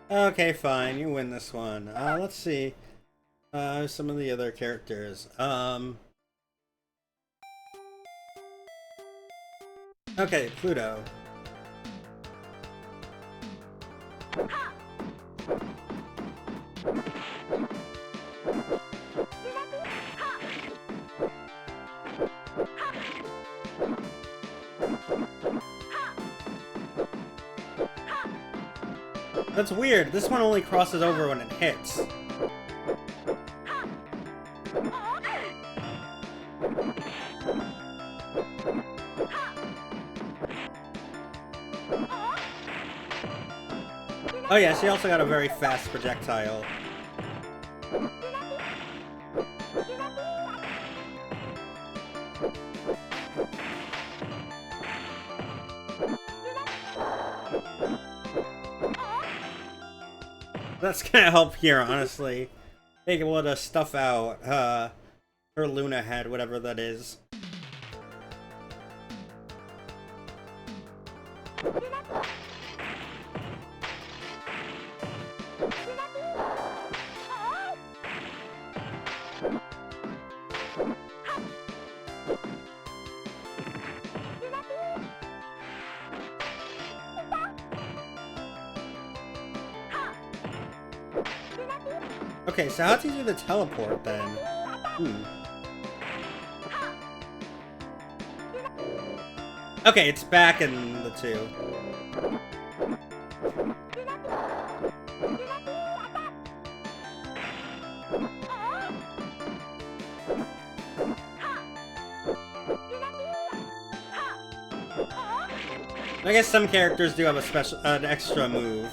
Okay, fine, you win this one. Let's see. Some of the other characters. Okay, Pluto. That's weird. This one only crosses over when it hits. Oh yeah, she also got a very fast projectile. That's gonna help here, honestly. Being able to stuff out her Luna head, whatever that is. Okay, so how'd he do the teleport then? Okay, it's back in the two. I guess some characters do have a special, an extra move.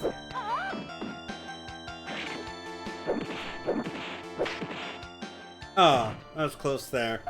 Oh, that was close there.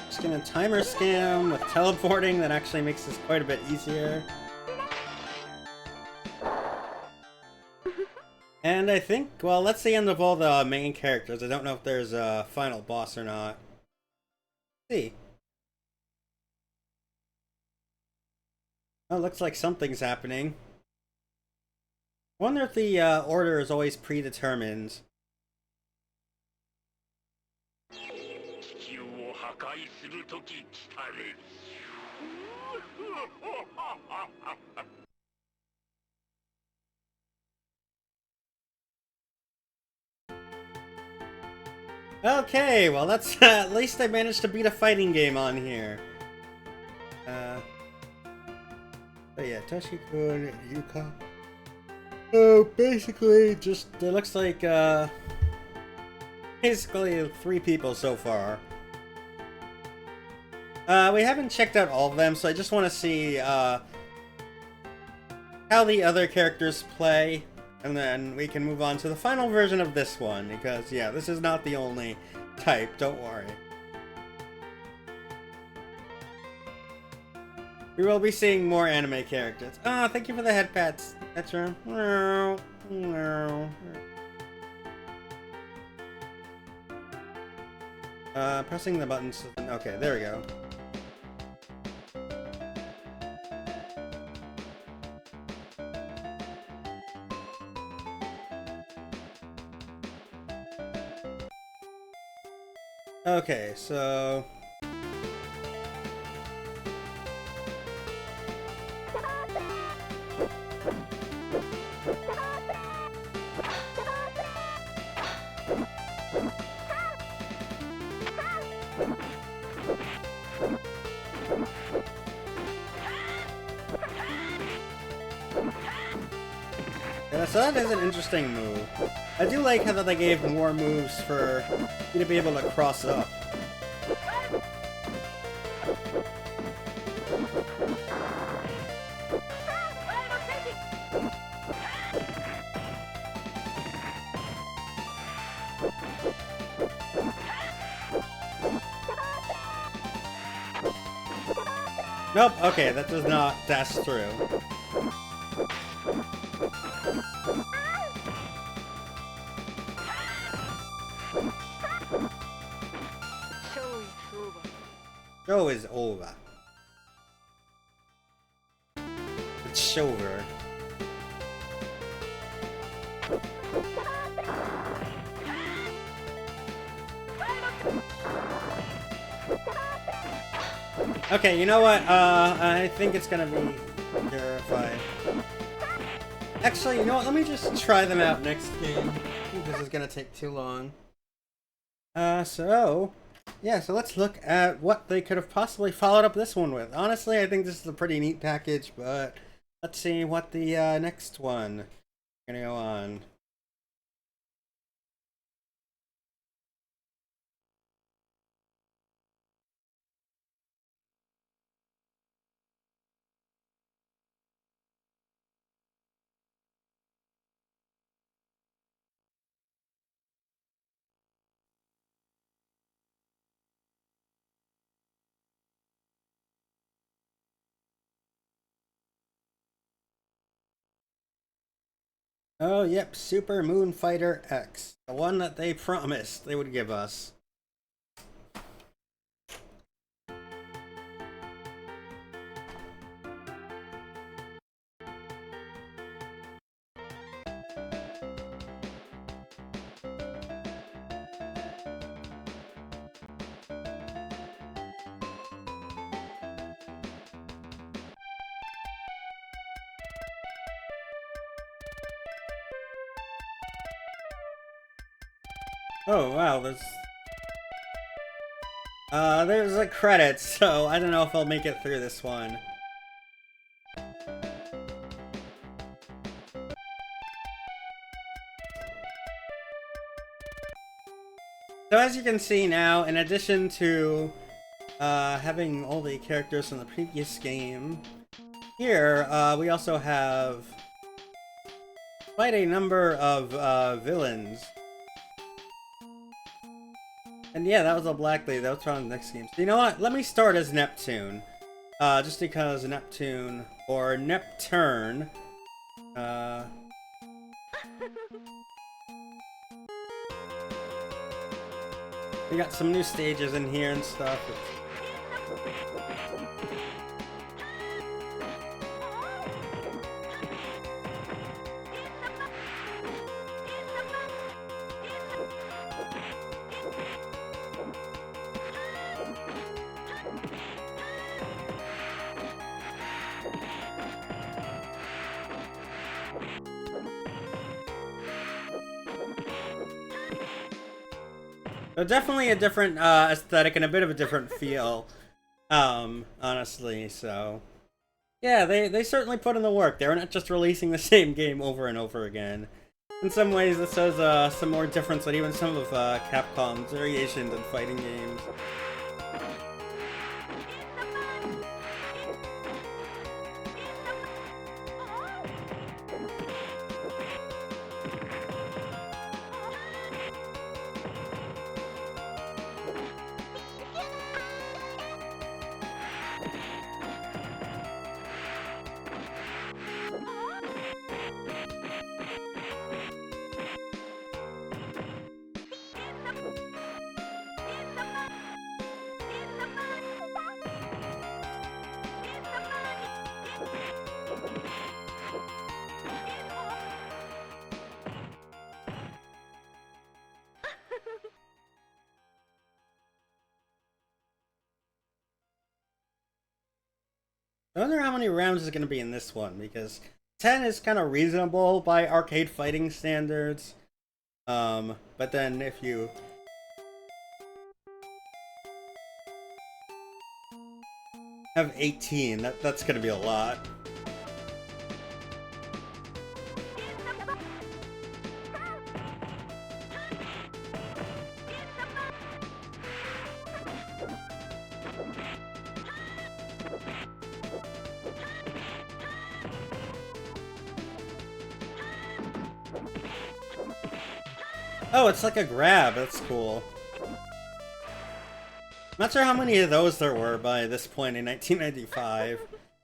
Just gonna timer scam with teleporting. That actually makes this quite a bit easier. And I think, well, that's the end of all the main characters. I don't know if there's a final boss or not. Let's see. Well, looks like something's happening. I wonder if the order is always predetermined. Okay, well that's at least I managed to beat a fighting game on here. But yeah, Toshiko, Yuka. Oh, basically, just it looks like basically 3 people so far. We haven't checked out all of them, so I just want to see how the other characters play, and then we can move on to the final version of this one, because yeah, this is not the only type, don't worry. We will be seeing more anime characters. Ah, thank you for the head pats. That's right. Pressing the buttons. Okay, there we go. Okay, so... yeah, so that is an interesting move. I do like how they gave more moves for you to be able to cross up. Nope, okay, that does not dash through. Show is over. It's over. Okay, you know what? I think it's gonna be verified. Actually, you know what? Let me just try them out next game. I think this is gonna take too long. Yeah, so let's look at what they could have possibly followed up this one with. Honestly, I think this is a pretty neat package, but let's see what the next one is gonna go on. Oh, yep, Super Moon Fighter X. The one that they promised they would give us. Oh, wow, there's a credit, so I don't know if I'll make it through this one. So as you can see now, in addition to having all the characters from the previous game, here we also have quite a number of villains. And yeah, that was a Black Lady. That was from the next game. So you know what? Let me start as Neptune. Just because Neptune, or Nepturn, we got some new stages in here and stuff. So definitely a different aesthetic and a bit of a different feel, honestly, so... Yeah, they certainly put in the work. They're not just releasing the same game over and over again. In some ways, this shows some more difference than even some of Capcom's variations in fighting games. I wonder how many rounds is going to be in this one, because 10 is kind of reasonable by arcade fighting standards. But then if you... have 18, that's going to be a lot. Oh, it's like a grab. That's cool. Not sure how many of those there were by this point in 1995.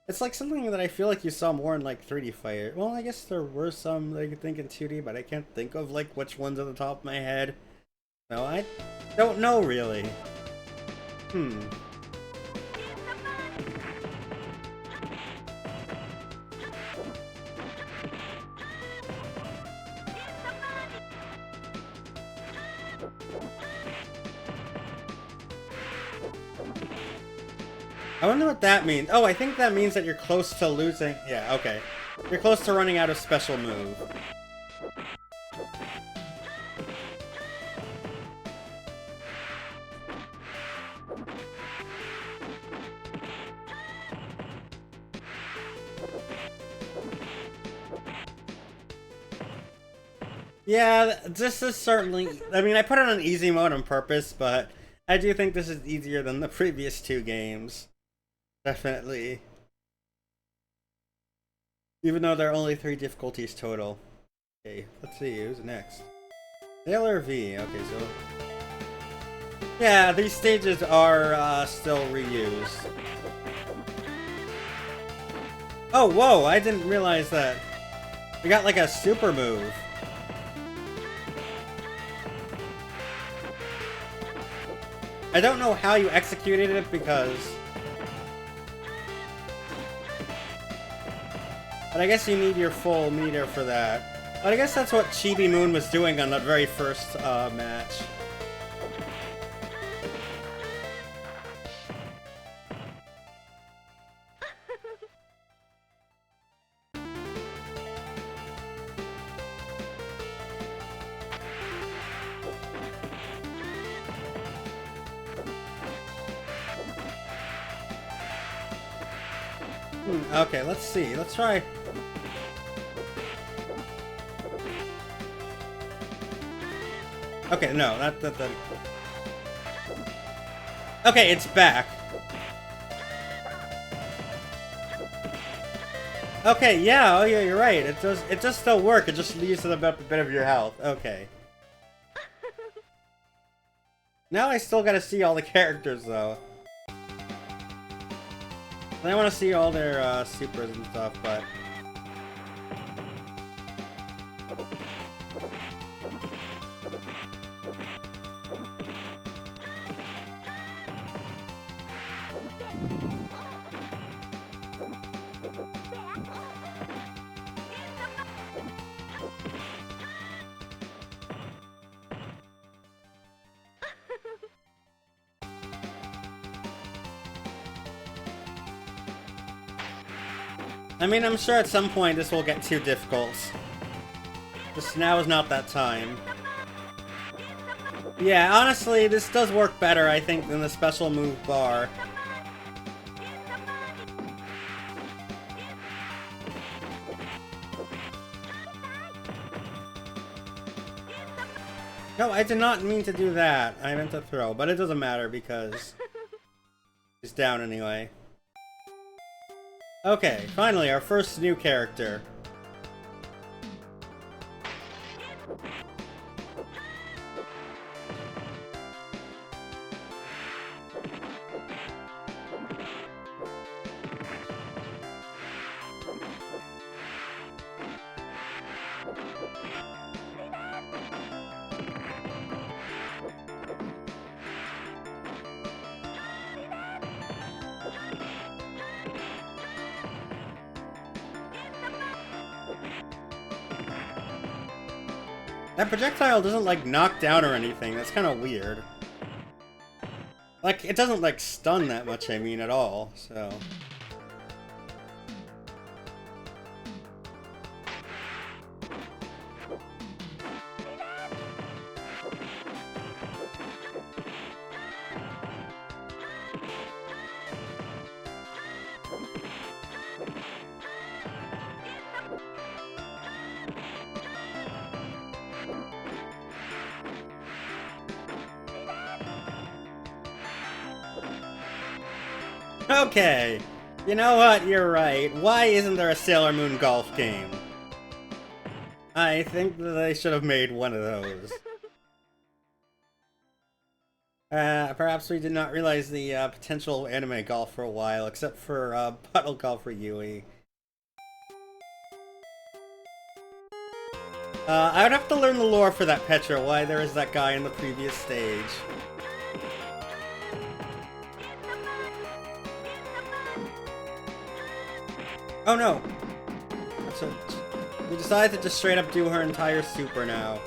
It's like something that I feel like you saw more in like 3D Fighter. Well, I guess there were some that I could think in 2D, but I can't think of like which ones on the top of my head. No, I don't know really. I wonder what that means. Oh, I think that means that you're close to losing. Yeah, okay. You're close to running out of special move. Yeah, this is certainly... I mean, I put it on easy mode on purpose, but I do think this is easier than the previous two games. Definitely. Even though there are only 3 difficulties total. Okay, let's see, who's next? Sailor V, okay, so... Yeah, these stages are still reused. Oh, whoa, I didn't realize that. We got like a super move. I don't know how you executed it because... But I guess you need your full meter for that. But I guess that's what Chibi Moon was doing on that very first match. Okay, let's see. Let's try... Okay, no, that... Okay, it's back. Okay, yeah, oh yeah, you're right. It does still work. It just leaves a bit of your health. Okay. Now I still gotta see all the characters, though. I want to see all their supers and stuff, but... I mean, I'm sure at some point this will get too difficult. Just now is not that time. Yeah, honestly, this does work better, I think, than the special move bar. No, I did not mean to do that. I meant to throw, but it doesn't matter because he's down anyway. Okay, finally, our first new character. That projectile doesn't, like, knock down or anything. That's kind of weird. Like, it doesn't, like, stun that much, I mean, at all, so... Okay, you know what, you're right. Why isn't there a Sailor Moon golf game? I think that they should have made one of those. Perhaps we did not realize the potential anime golf for a while, except for Puddle Golf for Yui. I would have to learn the lore for that Petra, why there is that guy in the previous stage. Oh no! So, we decided to just straight up do her entire super now.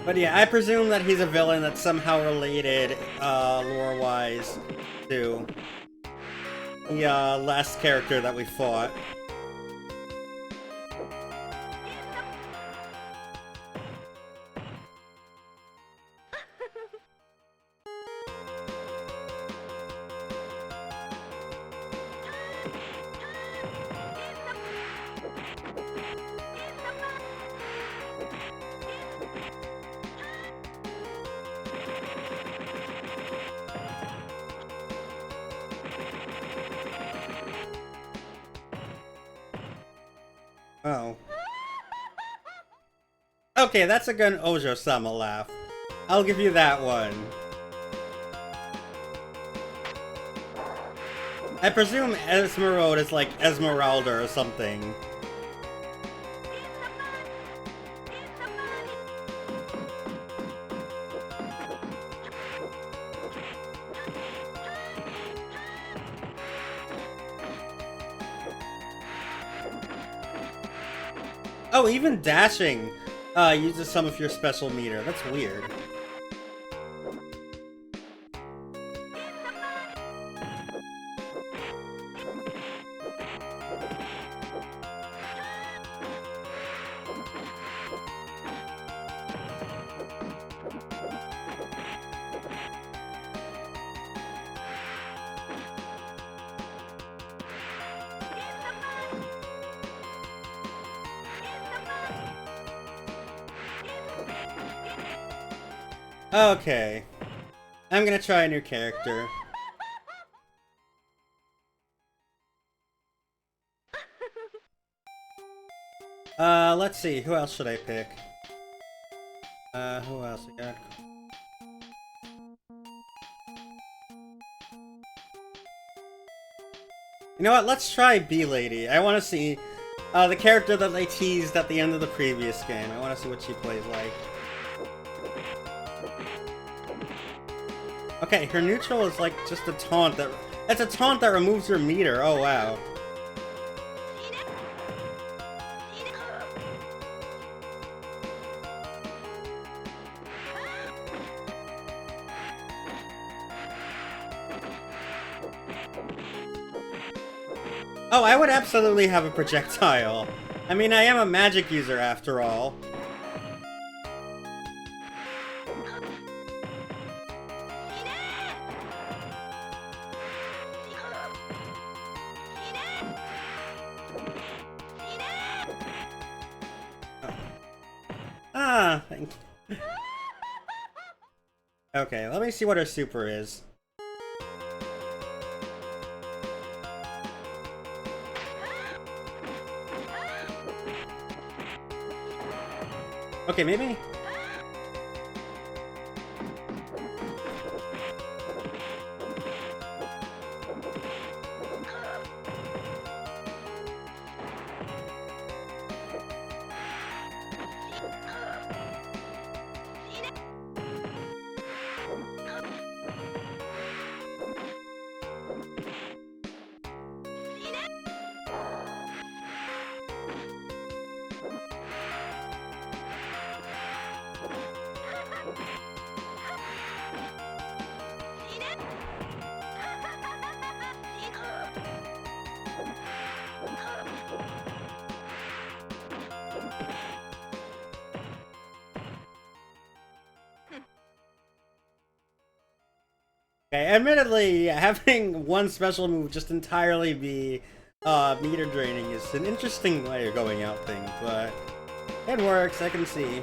But yeah, I presume that he's a villain that's somehow related, lore-wise, to the last character that we fought. Oh. Okay, that's a good Ojo-sama laugh. I'll give you that one. I presume Esmeralda is like Esmeralda or something. Oh, even dashing uses some of your special meter. That's weird. Okay. I'm gonna try a new character. Let's see. Who else should I pick? Who else I got? You know what? Let's try B-Lady. I want to see the character that they teased at the end of the previous game. I want to see what she plays like. Okay, her neutral is like just a taunt that... It's a taunt that removes your meter. Oh, wow. Oh, I would absolutely have a projectile. I mean, I am a magic user after all. Ah, okay, let me see what her super is. Okay, maybe? Okay, admittedly, having one special move just entirely be meter draining is an interesting way of going out things, but it works, I can see.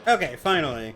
Okay, finally.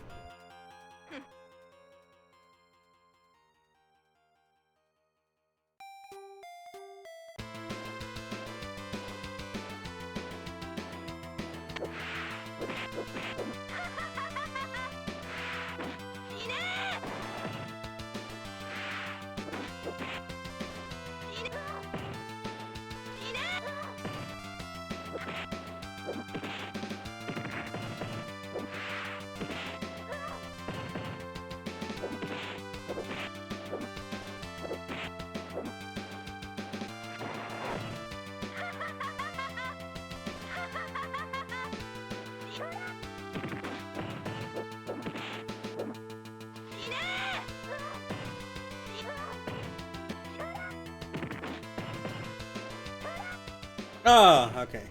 Oh, okay.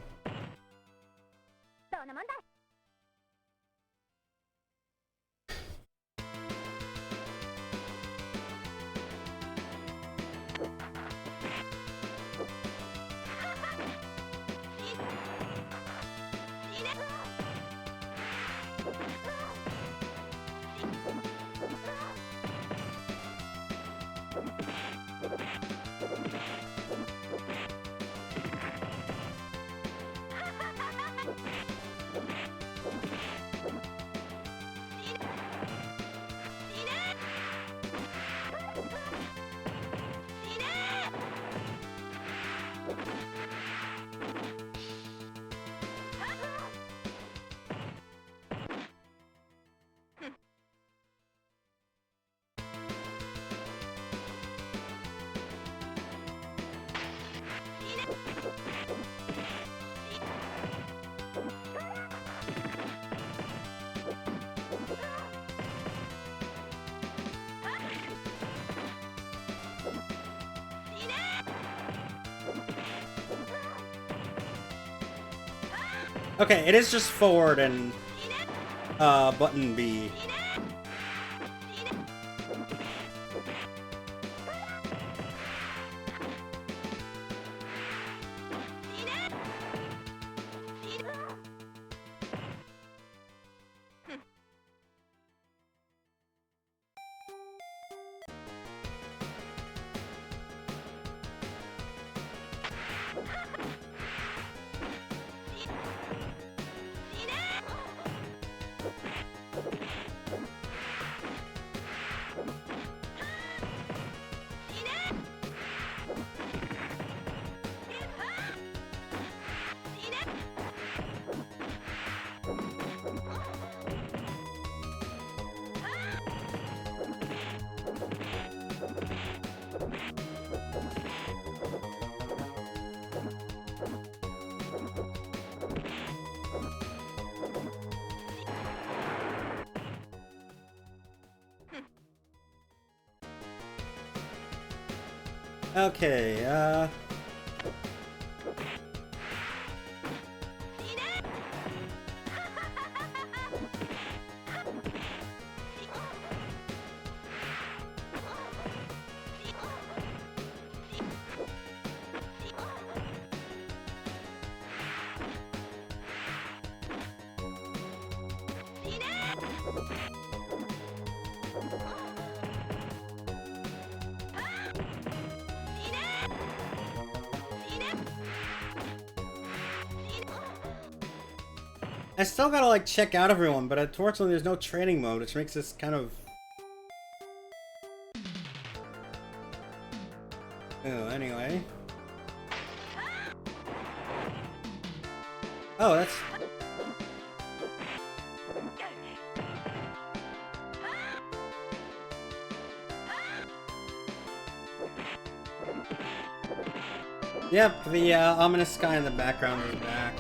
Okay, it is just forward and button B. Okay, I still gotta, like, check out everyone, but unfortunately there's no training mode, which makes this kind of... Oh, anyway. Oh, that's... Yep, the ominous guy in the background is back.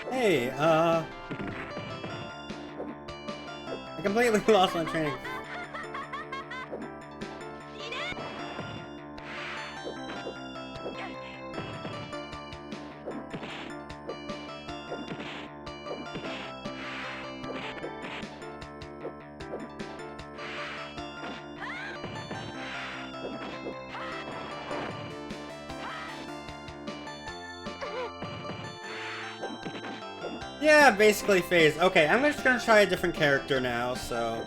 Hey, I completely lost my training. Yeah, basically phase. Okay, I'm just gonna try a different character now, so...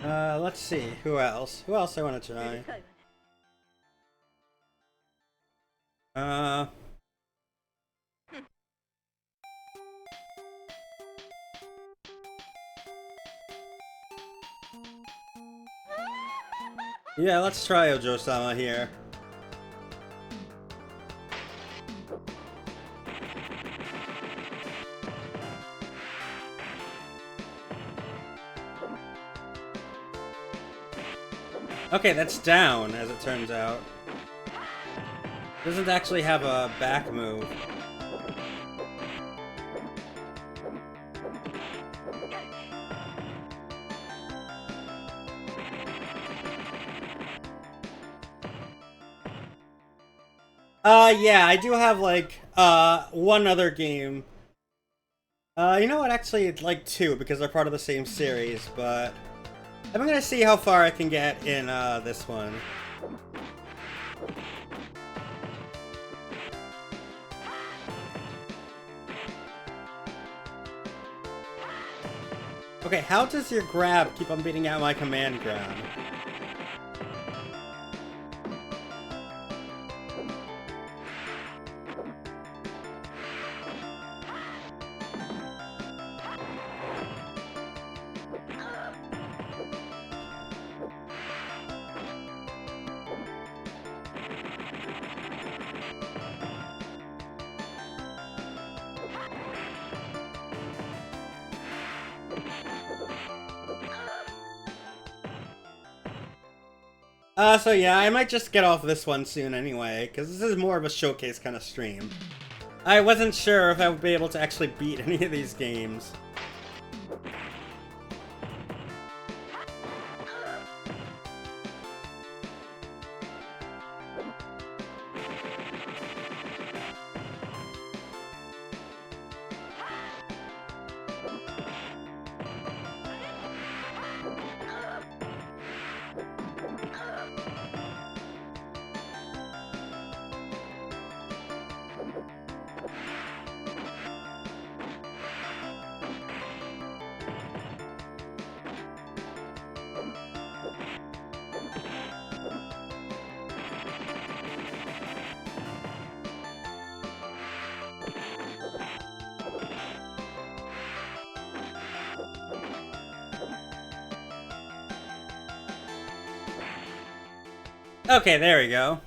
let's see, who else? Who else I wanna try? Yeah, let's try Ojo-sama here. Okay, that's down, as it turns out. Doesn't actually have a back move. Yeah, I do have, like, one other game. You know what, actually, like, two, because they're part of the same series, but... I'm gonna see how far I can get in, this one. Okay, how does your grab keep on beating out my command grab? So yeah, I might just get off this one soon anyway, because this is more of a showcase kind of stream. I wasn't sure if I would be able to actually beat any of these games. Okay, there we go.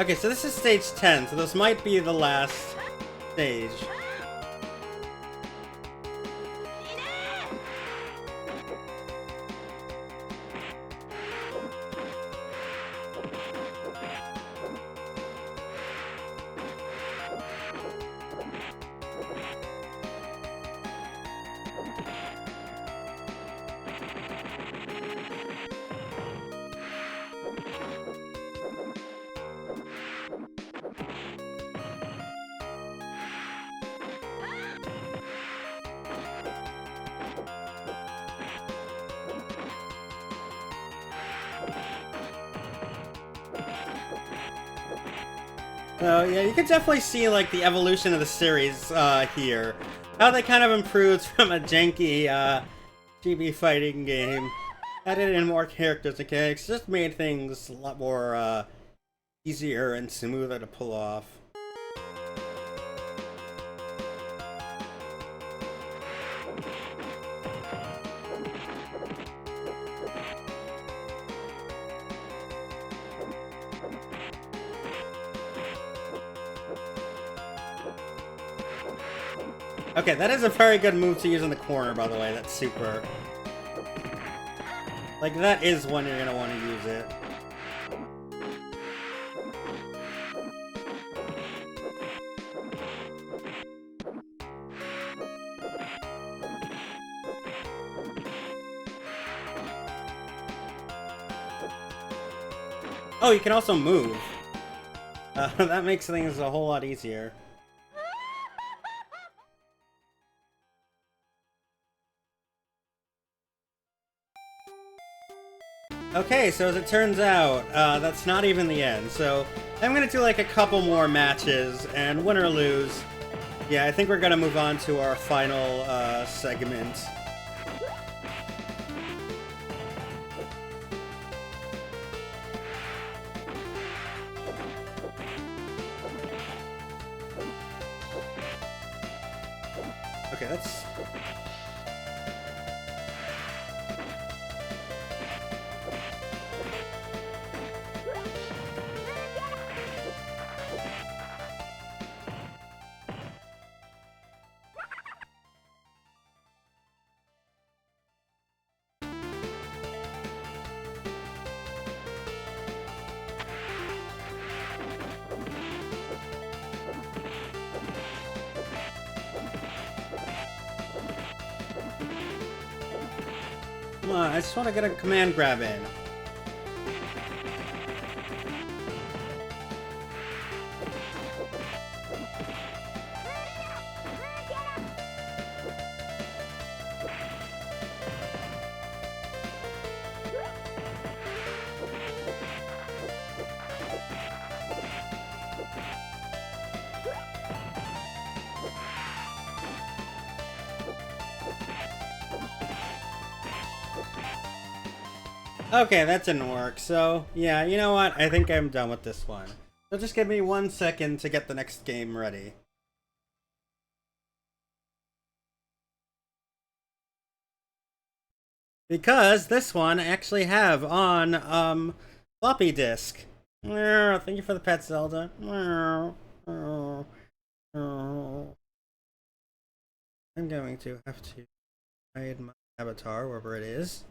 Okay, so this is stage 10, so this might be the last stage. So yeah, you can definitely see like the evolution of the series here. How they kind of improved from a janky GB fighting game, added in more characters and mechanics, just made things a lot more easier and smoother to pull off. Okay, that is a very good move to use in the corner, by the way. That's super. Like, that is when you're gonna want to use it. Oh, you can also move. That makes things a whole lot easier. Okay, so as it turns out, that's not even the end. So I'm gonna do like a couple more matches, and win or lose, yeah, I think we're gonna move on to our final segment. Okay, that's... Come on, I just want to get a command grab in. Okay, that didn't work. So, yeah, you know what? I think I'm done with this one. So just give me 1 second to get the next game ready. Because this one I actually have on, floppy disk. Thank you for the pet, Zelda. I'm going to have to hide my avatar wherever it is.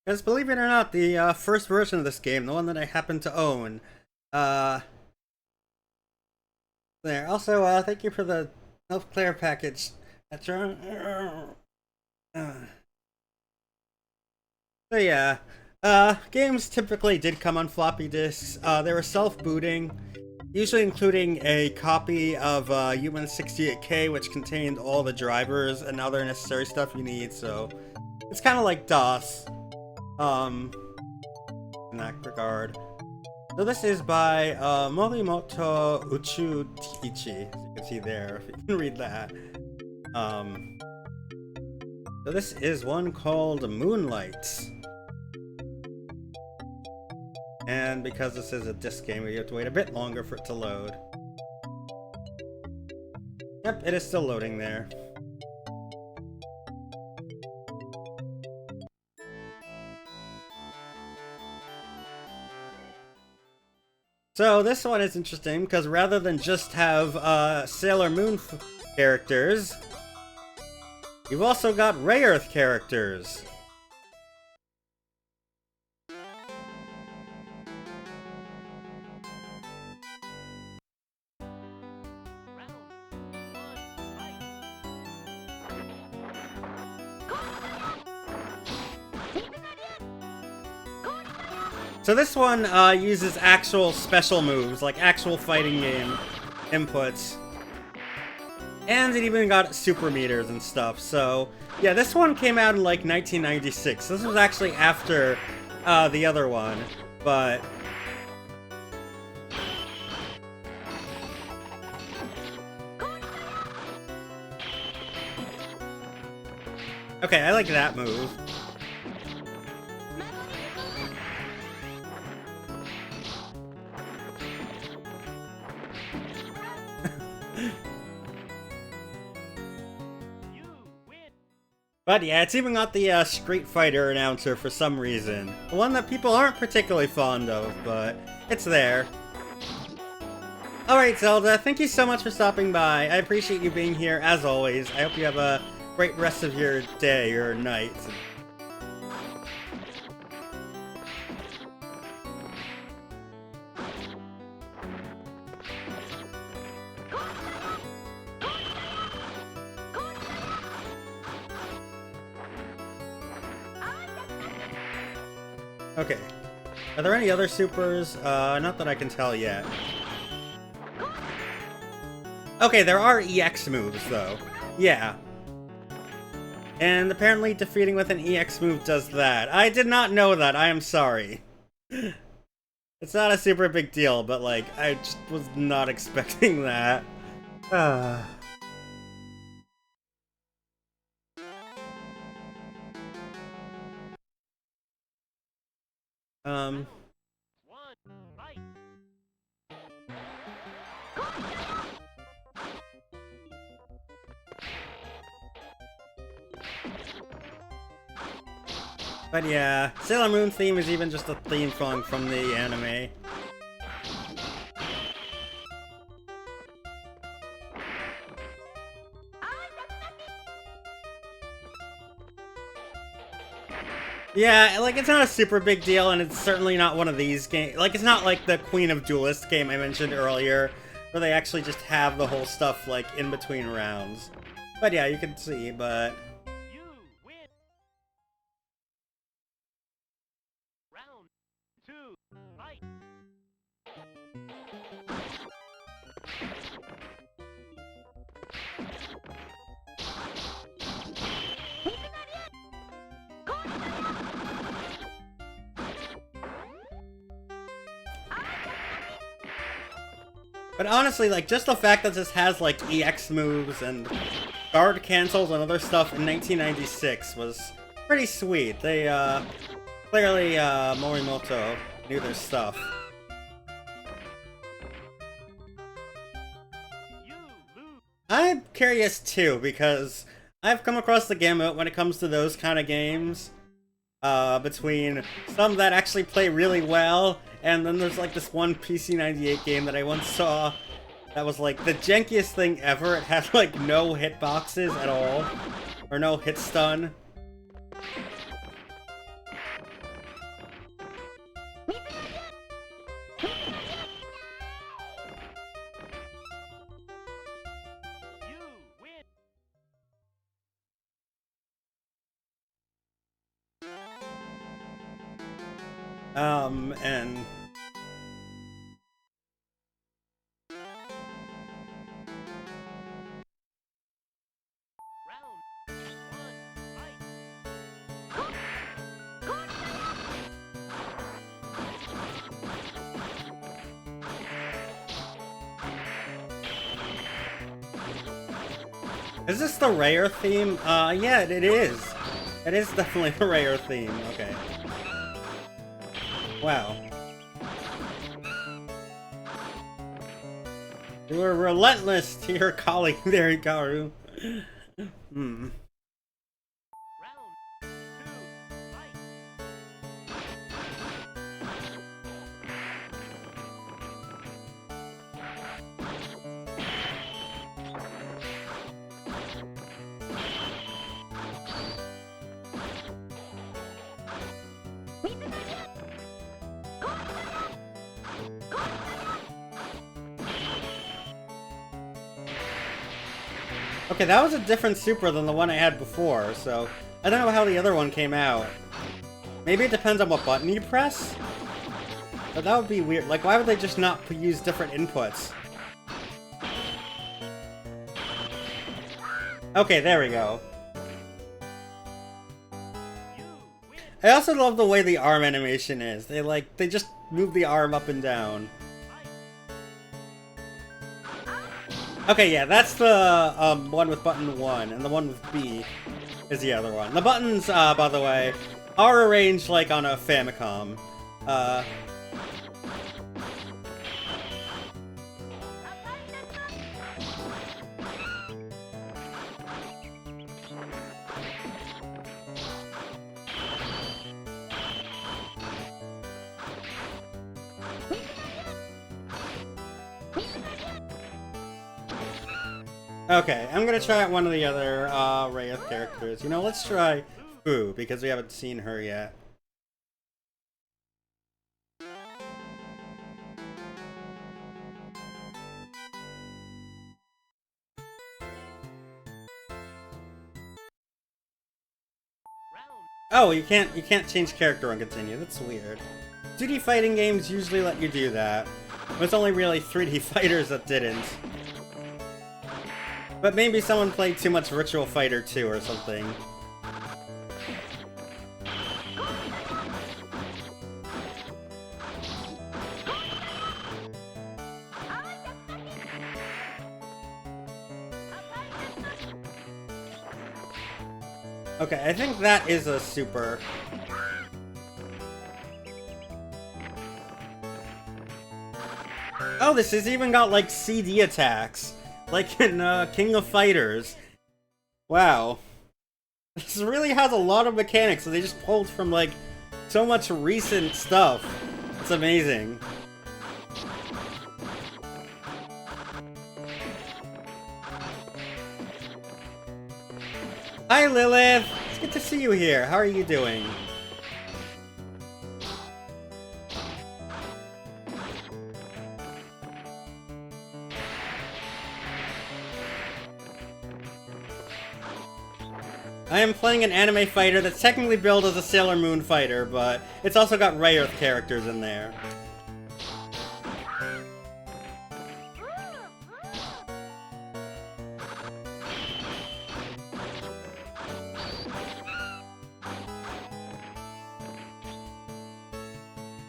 Because believe it or not, the first version of this game, the one that I happen to own, there. Also, thank you for the healthcare package. That's right. So yeah, games typically did come on floppy disks. They were self-booting, usually including a copy of Human 68K, which contained all the drivers and other necessary stuff you need. So it's kind of like DOS, in that regard. So this is by Morimoto Uchu Ichi, as you can see there, if you can read that. So this is one called Moonlight. And because this is a disc game, we have to wait a bit longer for it to load. Yep, it is still loading there. So this one is interesting because rather than just have Sailor Moon characters, you've also got Ray Earth characters. So this one uses actual special moves, like actual fighting game inputs. And it even got super meters and stuff, so... Yeah, this one came out in like 1996. This was actually after the other one, but... Okay, I like that move. But yeah, it's even got the Street Fighter announcer for some reason. One that people aren't particularly fond of, but it's there. Alright, Zelda, thank you so much for stopping by. I appreciate you being here, as always. I hope you have a great rest of your day or night. Okay. Are there any other supers? Not that I can tell yet. Okay, there are EX moves, though. Yeah. And apparently defeating with an EX move does that. I did not know that, I am sorry. It's not a super big deal, but like, I just was not expecting that. But yeah, Sailor Moon theme is even just a theme song from the anime. Yeah, like, it's not a super big deal, and it's certainly not one of these games. Like, it's not like the Queen of Duelists game I mentioned earlier, where they actually just have the whole stuff, like, in between rounds. But yeah, you can see, but... Round 2, fight! But honestly, like, just the fact that this has, like, EX moves and guard cancels and other stuff in 1996 was pretty sweet. They, clearly, Morimoto knew their stuff. I'm curious, too, because I've come across the gamut when it comes to those kind of games. Between some that actually play really well, and then there's like this one PC98 game that I once saw that was like the jankiest thing ever. It had like no hitboxes at all, or no hit stun. And Round one, fight. is this the rare theme? Yeah, it is. It is definitely the rare theme. Okay. Wow. You were relentless to your colleague there, Garu. Hmm. Round two, fight. Okay, that was a different super than the one I had before, so I don't know how the other one came out. Maybe it depends on what button you press? But that would be weird. Like, why would they just not use different inputs? Okay, there we go. You win. I also love the way the arm animation is. They just move the arm up and down. Okay, yeah, that's the one with button 1, and the one with B is the other one. The buttons, by the way, are arranged like on a Famicom. Okay, I'm gonna try out one of the other Wraith characters. You know, let's try Fu, because we haven't seen her yet. Round Oh, you can't change character and continue. That's weird. 2D fighting games usually let you do that. It's only really 3D fighters that didn't. But maybe someone played too much Virtual Fighter 2 or something. Okay, I think that is a super. Oh, this has even got, like, CD attacks. Like in, King of Fighters. Wow. This really has a lot of mechanics that they just pulled from, like, so much recent stuff. It's amazing. Hi, Lilith! It's good to see you here. How are you doing? I am playing an anime fighter that's technically billed as a Sailor Moon fighter, but it's also got Wraith characters in there.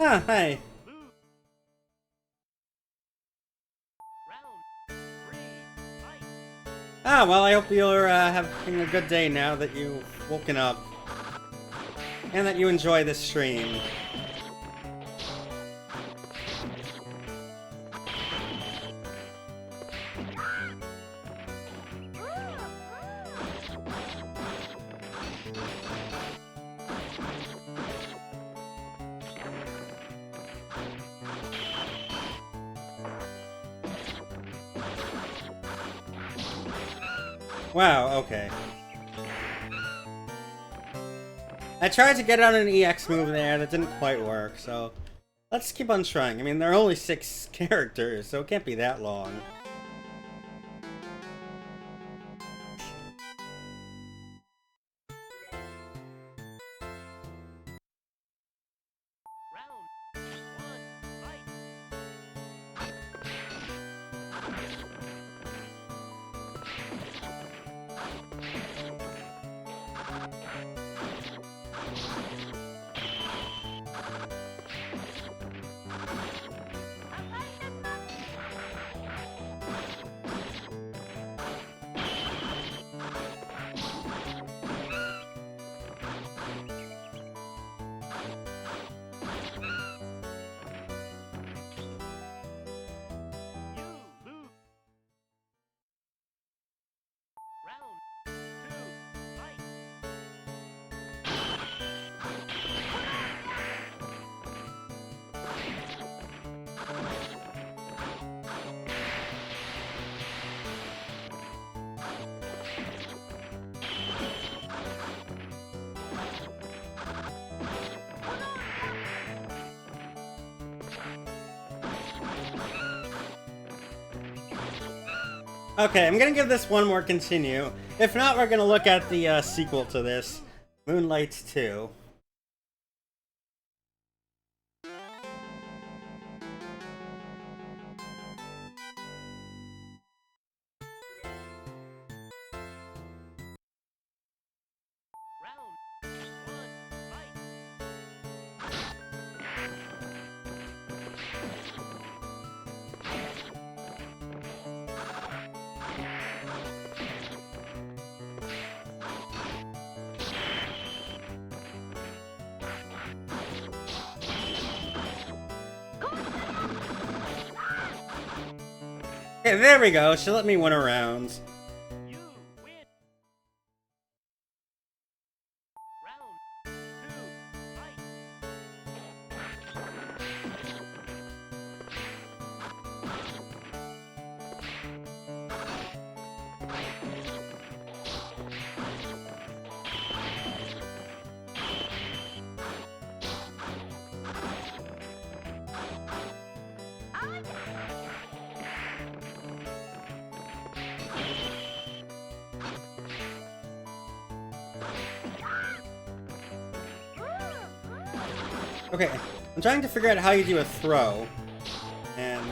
Ah, hi. round three, fight. Ah, well, I hope you're having a good day now that you've woken up. And that you enjoy this stream. Wow, okay. I tried to get on an EX move there, that didn't quite work, so let's keep on trying. I mean, there are only 6 characters, so it can't be that long. Round Okay, I'm gonna give this one more continue. If not, we're gonna look at the sequel to this, Moonlight 2. Round one, fight. Okay, there we go. She let me win a round. You win. Round two, fight. Okay, I'm trying to figure out how you do a throw. And...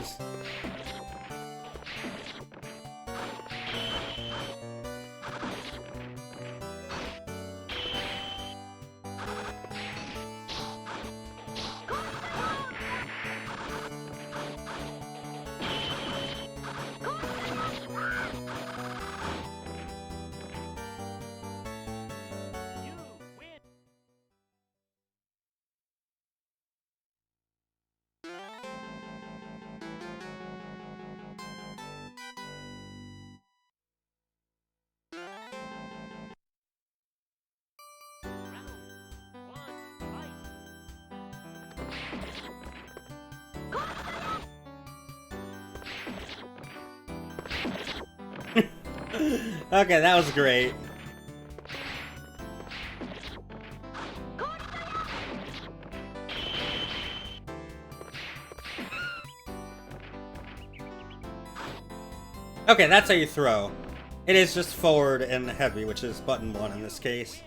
You win. Round one, fight. okay, that was great. Okay, that's how you throw. It is just forward and heavy, which is button 1 in this case.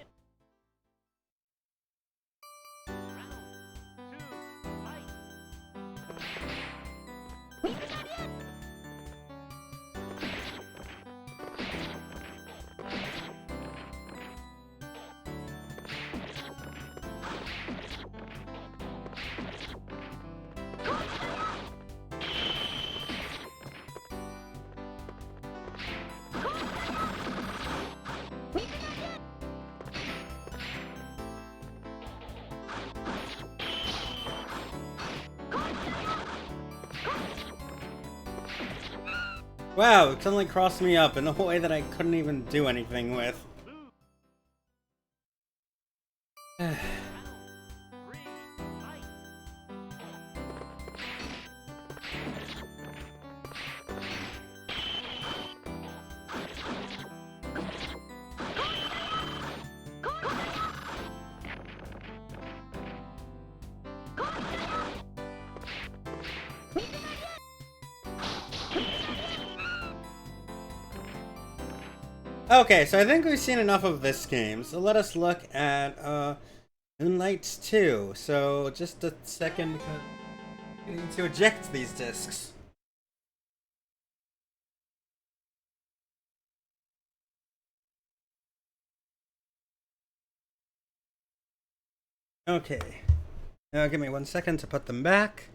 Wow, it suddenly crossed me up in a way that I couldn't even do anything with. Three, fight. Okay, so I think we've seen enough of this game, so let us look at Moonlight 2. So just a second, because I need to eject these discs. Okay, now give me 1 second to put them back.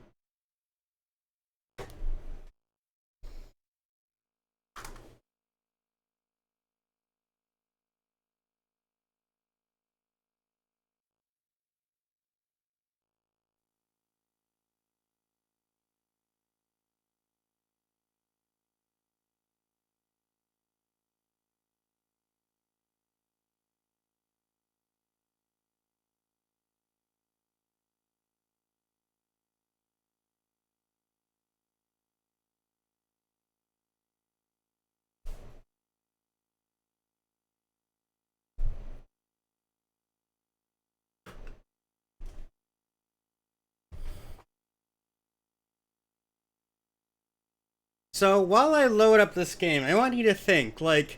So while I load up this game, I want you to think, like,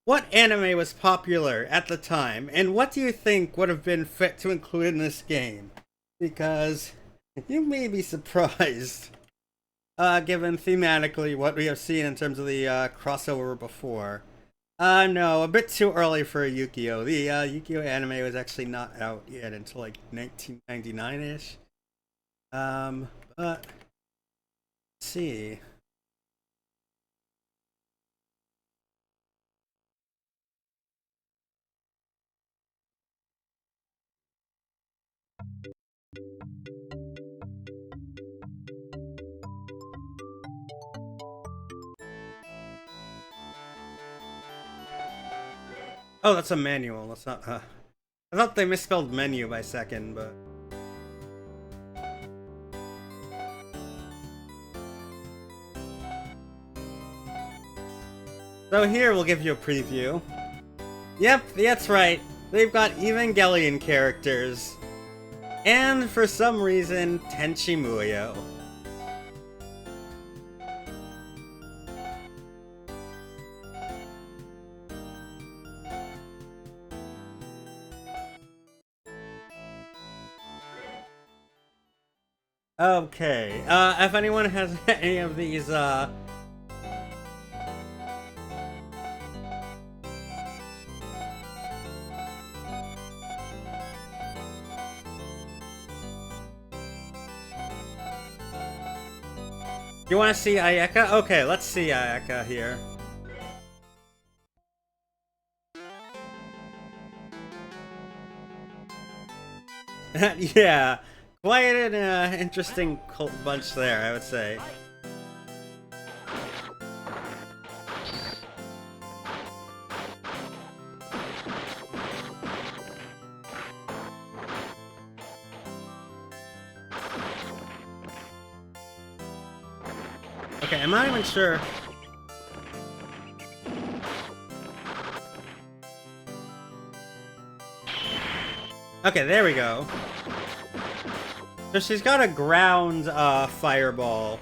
what anime was popular at the time, and what do you think would have been fit to include in this game? Because you may be surprised, given thematically what we have seen in terms of the crossover before. No, a bit too early for a Yu-Gi-Oh! The Yu-Gi-Oh! Anime was actually not out yet until like 1999-ish. But let's see. Oh, that's a manual. That's not. I thought they misspelled menu by second, but. So here we'll give you a preview. Yep, that's right. They've got Evangelion characters. And for some reason, Tenchi Muyo. Okay, if anyone has any of these, you want to see Ayaka? Okay, let's see Ayaka here. Yeah, quite an interesting bunch there, I would say. Okay, I'm not even sure. Okay, there we go. So she's got a ground fireball,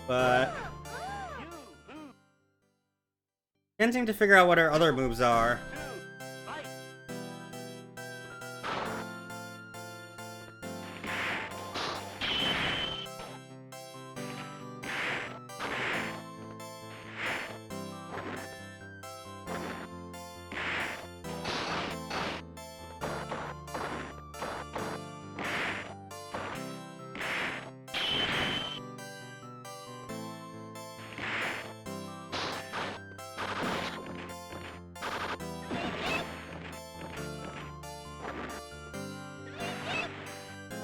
but can't seem to figure out what her other moves are.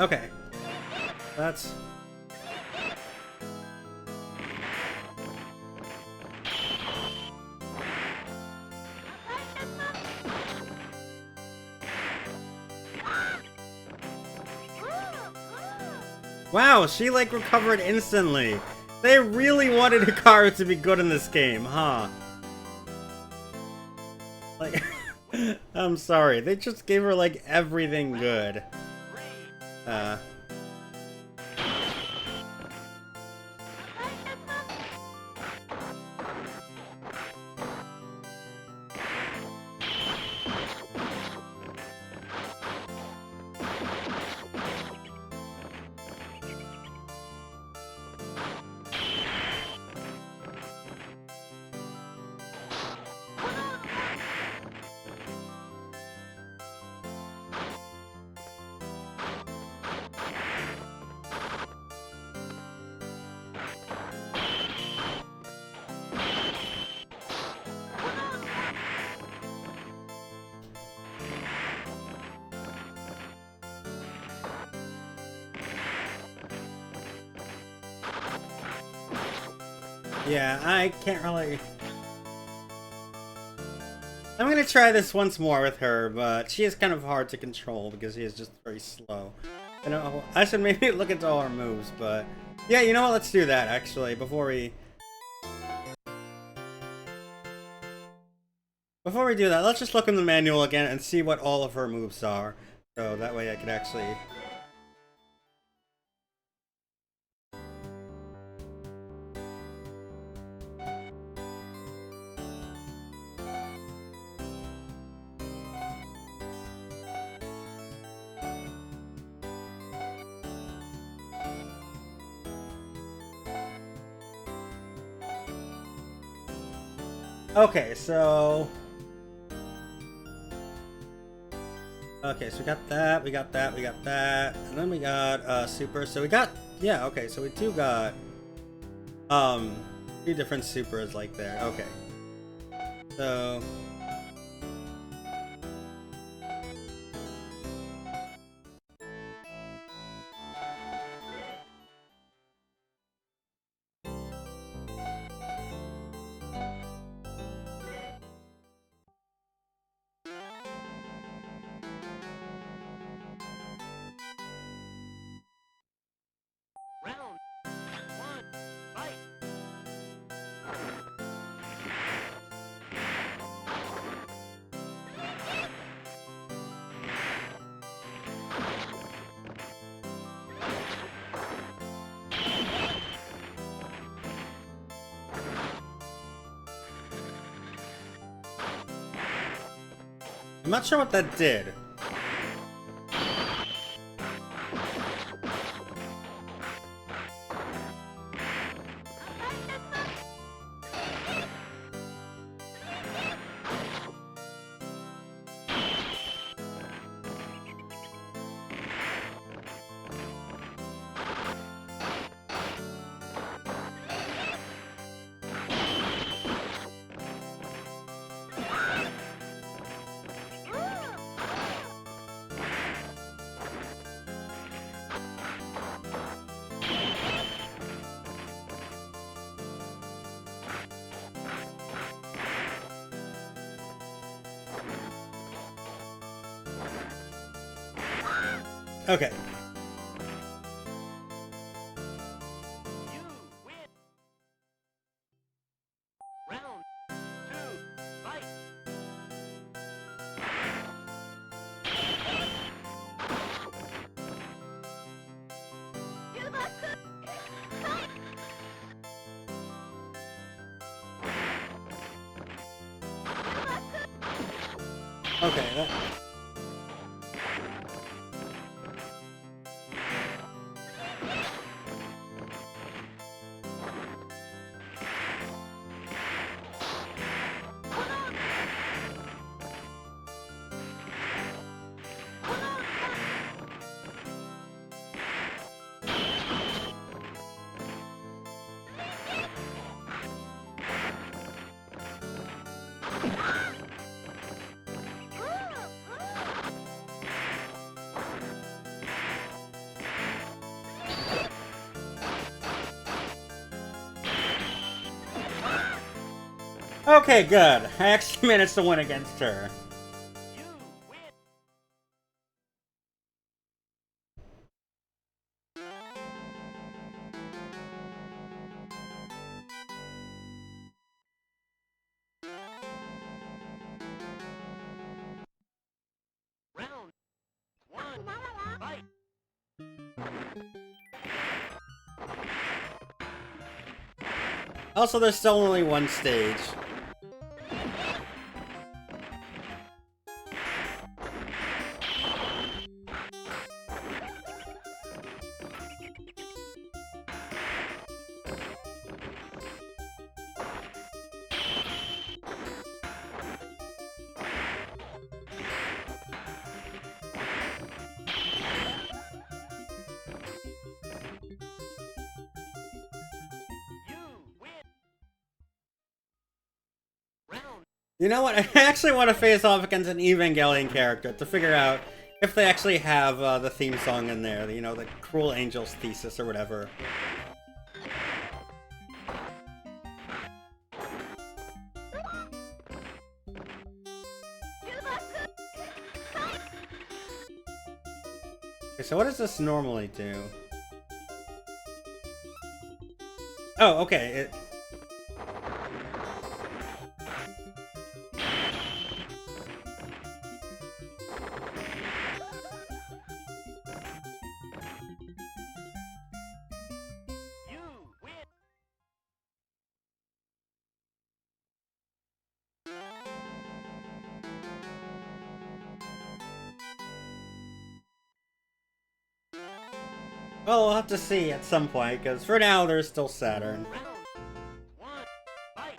Okay, that's... Wow, she like recovered instantly. They really wanted Hikaru to be good in this game, huh? Like, I'm sorry, they just gave her like everything good. Yeah, I can't really... I'm gonna try this once more with her, but she is kind of hard to control because she is just very slow. You know, I should maybe look into all her moves, but... Yeah, you know what? Let's do that, actually, before we... Before we do that, let's just look in the manual again and see what all of her moves are. So that way I could actually... Okay, so... Okay, so we got that, we got that, we got that, and then we got super. So we got, yeah, okay, so we do got um 2 different supers like there. Okay. So Round one, fight. I'm not sure what that did. Okay. You win. Round two, fight. Okay, that... Okay, good. I actually managed to win against her. You win. Round one, fight. Also, there's still only one stage. You win. Round You know what? I actually want to face off against an Evangelion character to figure out if they actually have the theme song in there. You know, the Cruel Angel's Thesis or whatever. Okay, so what does this normally do? Oh, okay. you win. Well, we'll have to see at some point, because for now there's still Saturn. Round one, fight.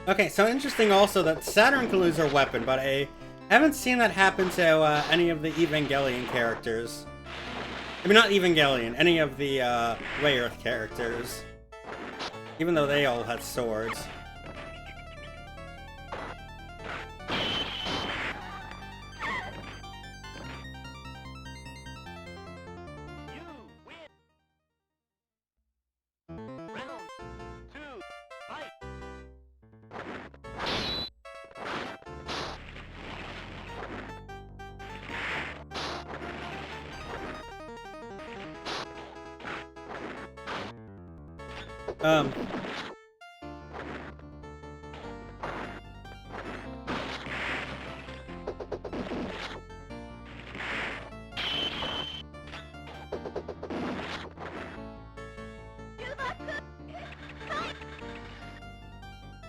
Okay, so interesting also that Saturn can lose her weapon, but I haven't seen that happen to any of the Evangelion characters. I mean, not Evangelion, any of the Ray Earth characters. Even though they all had swords. You win. Round 2. Fight. Um.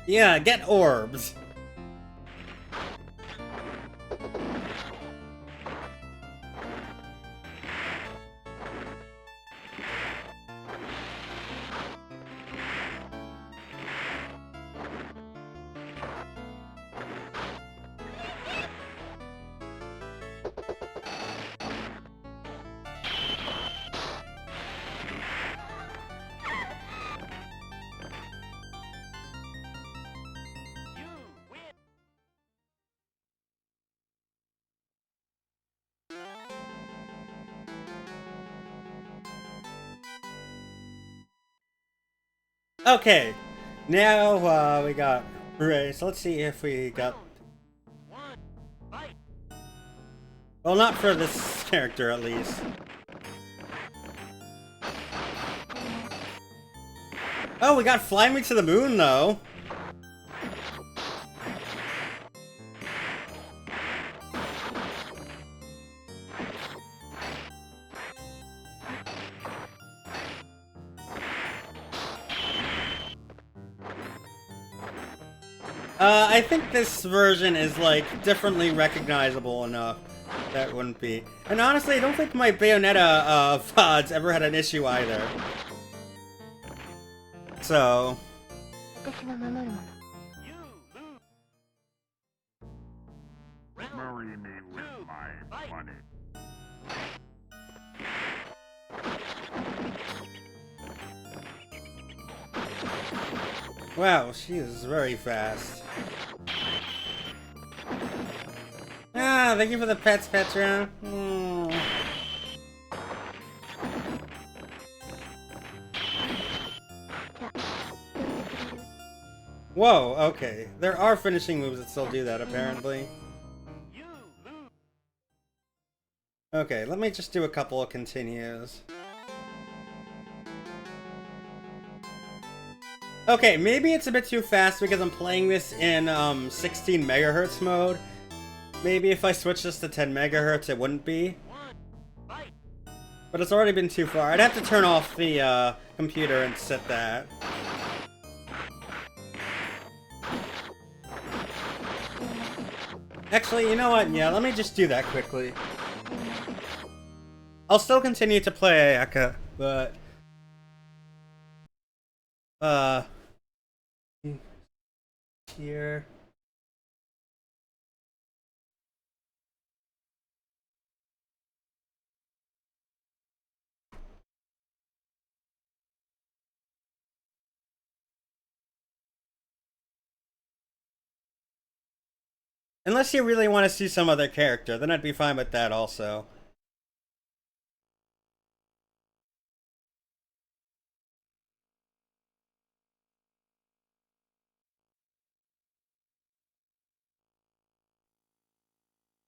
Yeah, get orbs. You win. Okay, now we got Ray. So let's see if we got. Round 1. Fight. Well, not for this character at least. Oh, we got Fly Me to the Moon though. I think this version is like differently recognizable enough that wouldn't be. And honestly, I don't think my Bayonetta VODs ever had an issue either. So. You lose. Round Marry me with 2. my Fight. money. Wow, she is very fast. Ah, thank you for the pets, Petra. Whoa, okay. There are finishing moves that still do that, apparently. You lose. Okay, let me just do a couple of continues. Okay, maybe it's a bit too fast because I'm playing this in 16 megahertz mode. Maybe if I switch this to 10 megahertz, it wouldn't be. 1. Fight. But it's already been too far. I'd have to turn off the computer and set that. Actually, you know what? Yeah, let me just do that quickly. I'll still continue to play Ayaka, but... Here... Unless you really want to see some other character, then I'd be fine with that also.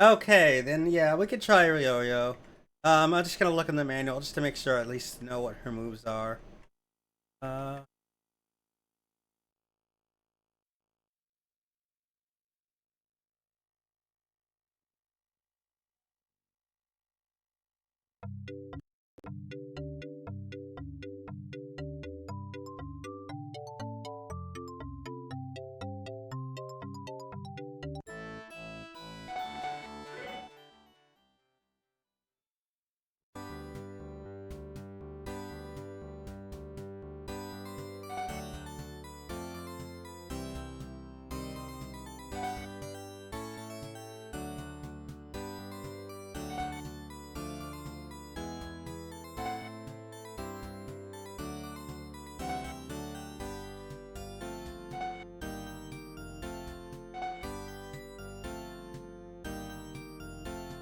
Okay, then yeah, we could try Ryo-Yo. I'm just gonna look in the manual just to make sure I at least know what her moves are. Uh...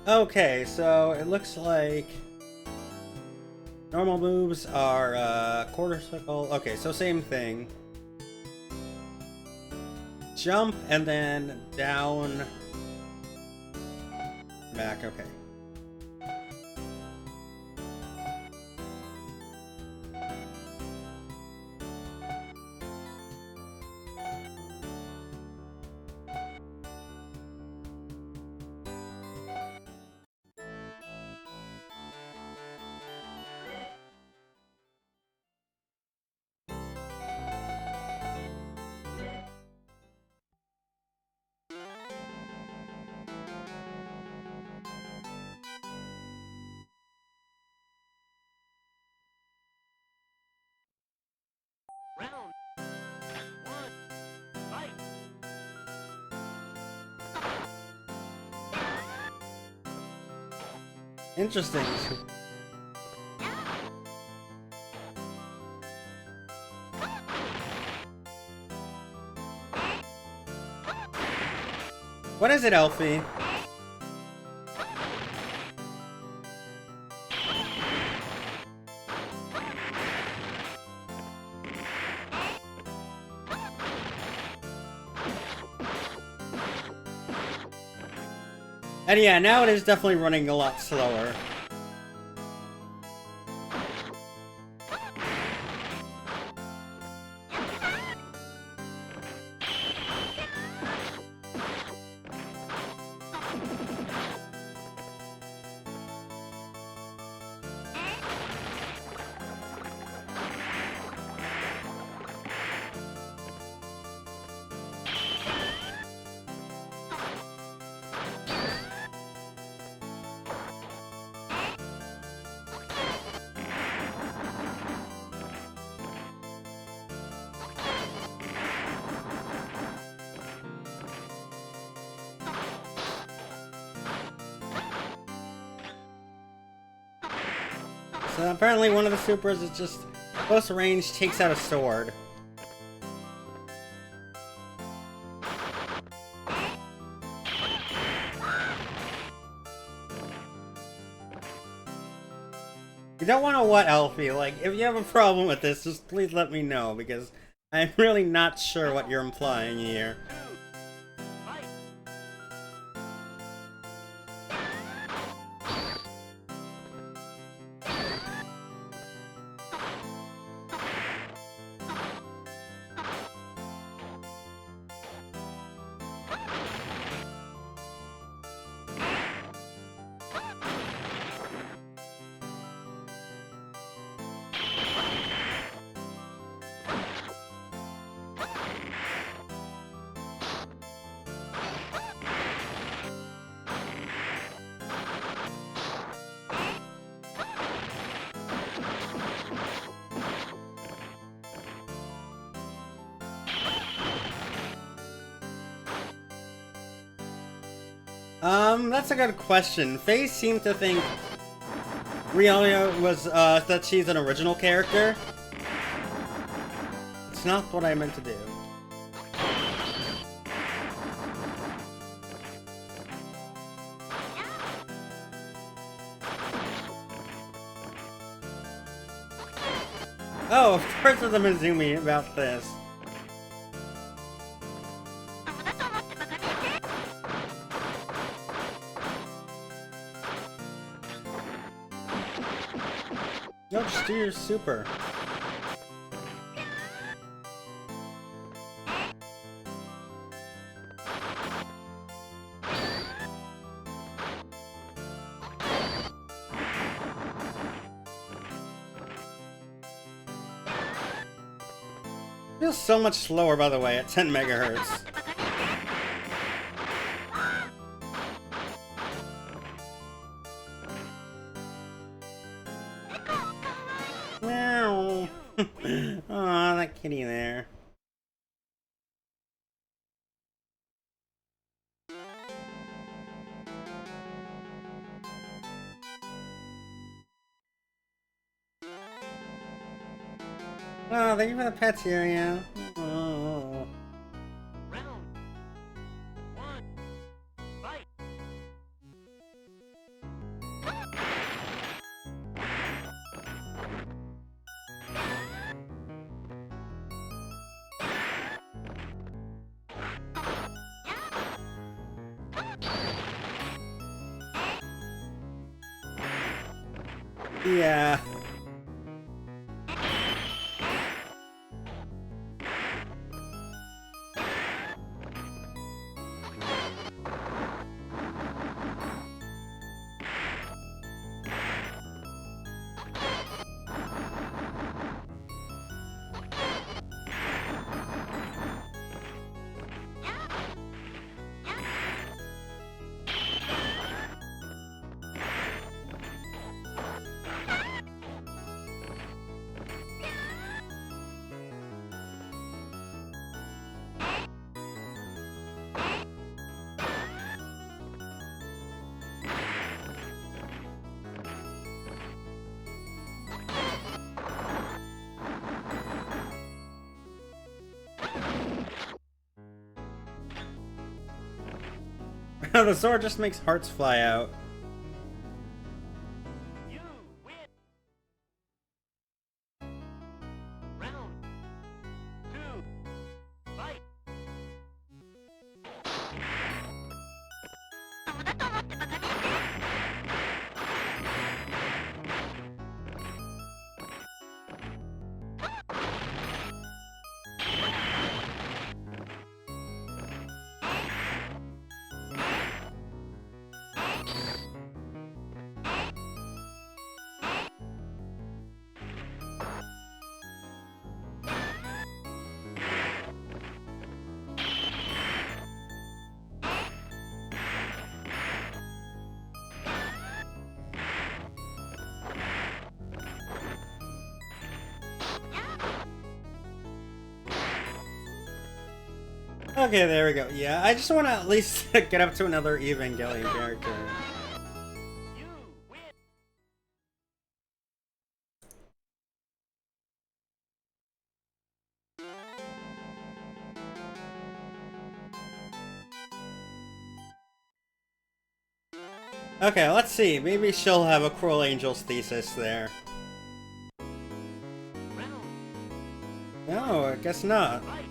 Okay, so it looks like normal moves are quarter circle. Okay, so same thing. Jump and then down, back. Okay. Round one. Fight. Interesting. What is it, Elfie? And yeah, now it is definitely running a lot slower. So apparently one of the supers is just close range, takes out a sword. You don't want to what, Elfie? Like, if you have a problem with this, just please let me know, because I'm really not sure what you're implying here. Two. Fight. That's a good question. Faye seemed to think Riolia was, that she's an original character. It's not what I meant to do. Oh, of course there's a Mizumi about this. No, just do your super. Feels so much slower, by the way, at 10 megahertz. Meow. Aw, that kitty there. Oh, thank you for the pets here, yeah. Oh. Round one. Fight. Yeah. The sword just makes hearts fly out. You win. Round 2. Fight. Okay, there we go. Yeah, I just want to at least get up to another Evangelion character. You win. Okay, let's see. Maybe she'll have a Cruel Angel's thesis there. Round No, I guess not. fight.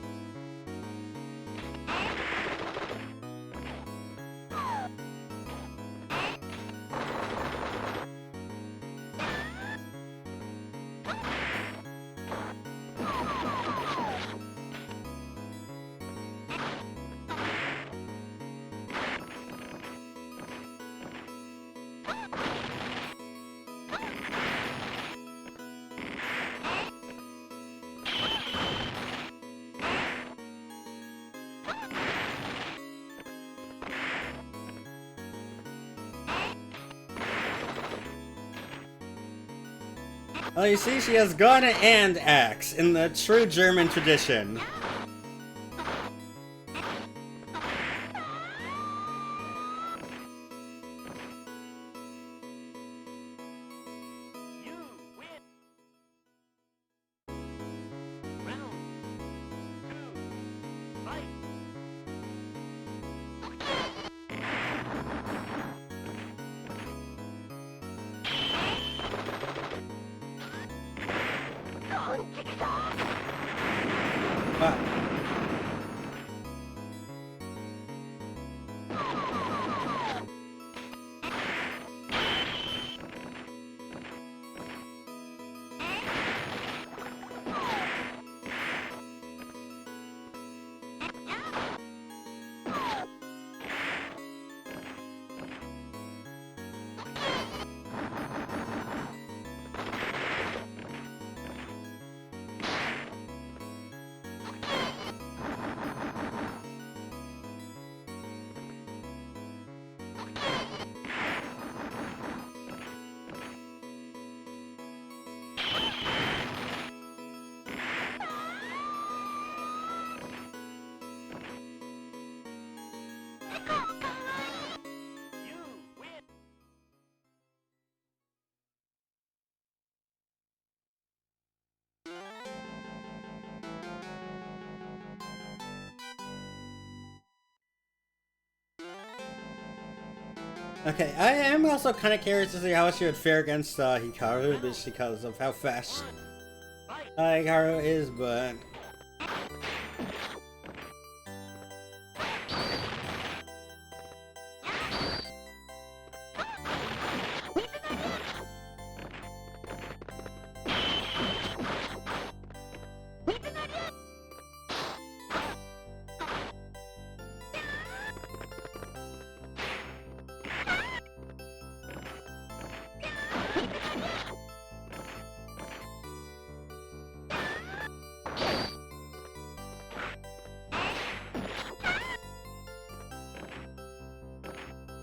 Well, you see, she has gun and axe in the true German tradition. You win. Round 2. Fight. Wow. You win. Okay, I am also kind of curious to see how she would fare against Hikaru, just because of how fast Fight. Hikaru is, but...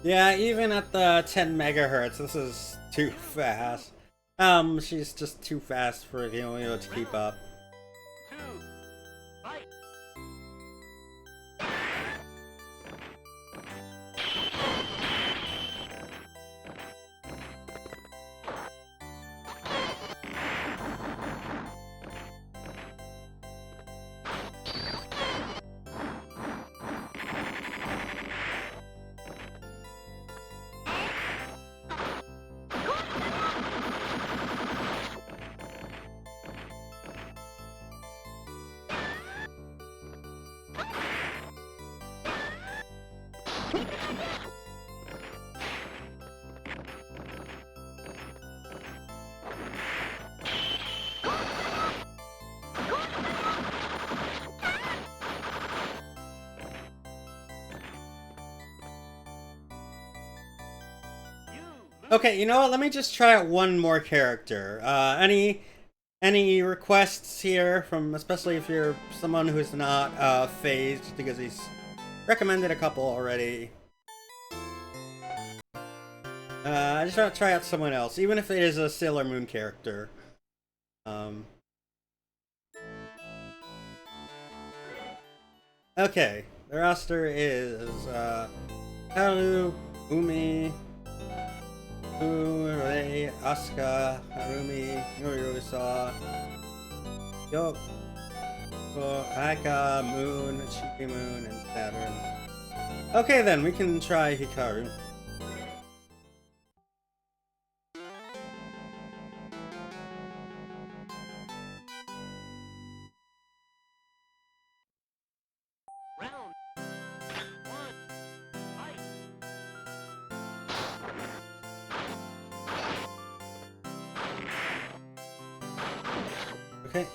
Yeah, even at the 10 megahertz, this is too fast. She's just too fast for Gilio to keep up. Two. Fight. Okay, you know what? Let me just try out one more character. Any requests here from, especially if you're someone who's not phased, because he's recommended a couple already. I just want to try out someone else, even if it is a Sailor Moon character. Okay, the roster is Haru, Umi, Rei, Asuka, Harumi, Yoriusa, Yoko, Aika, Moon, Chiki Moon, and Saturn. Okay then, we can try Hikaru. Round. One. Fight. Okay.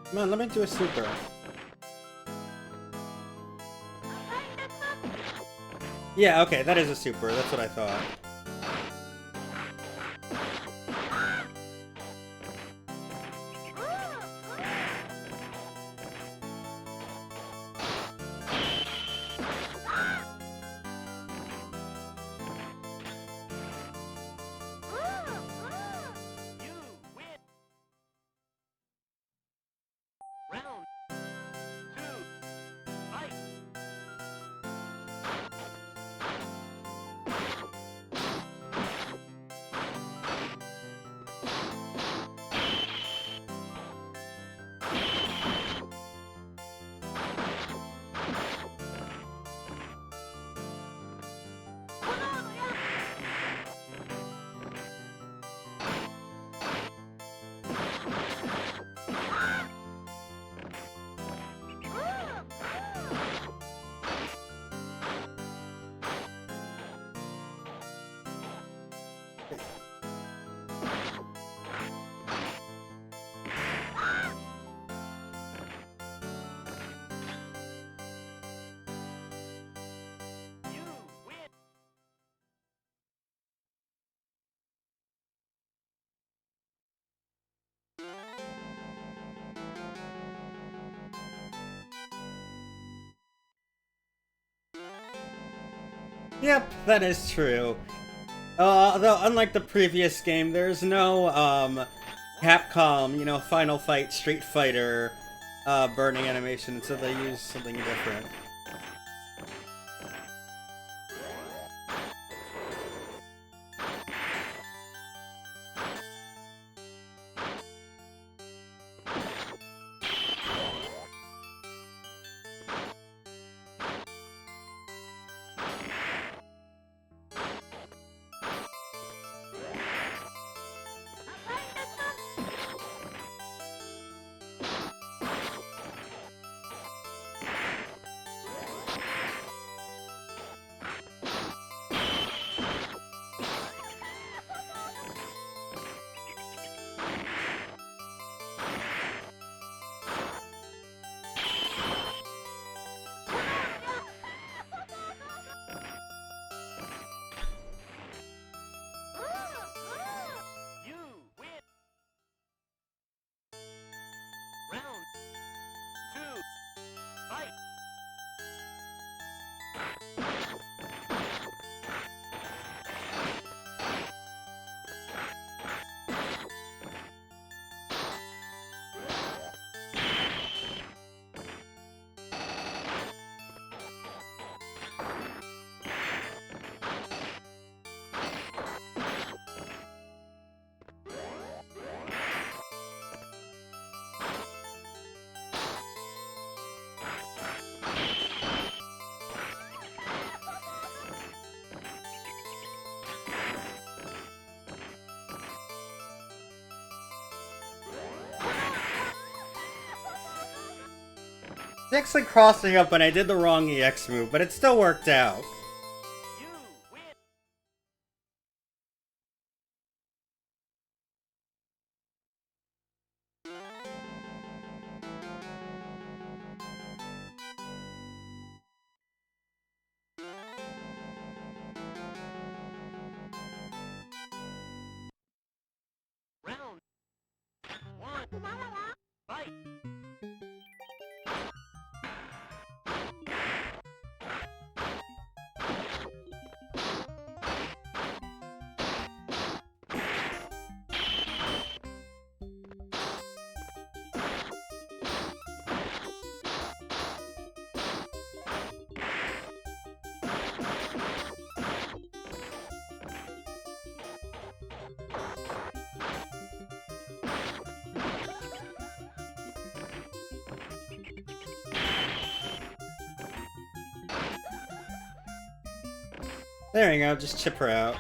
Come on, let me do a super. Yeah, okay, that is a super. That's what I thought. You win. Round. Two. Fight. You win. Yep, that is true. Though, unlike the previous game, there's no, Capcom, you know, Final Fight Street Fighter, burning animation, so they use something different. Actually crossing up when I did the wrong EX move, but it still worked out. You win. Round 1. Fight. There you go, just chip her out.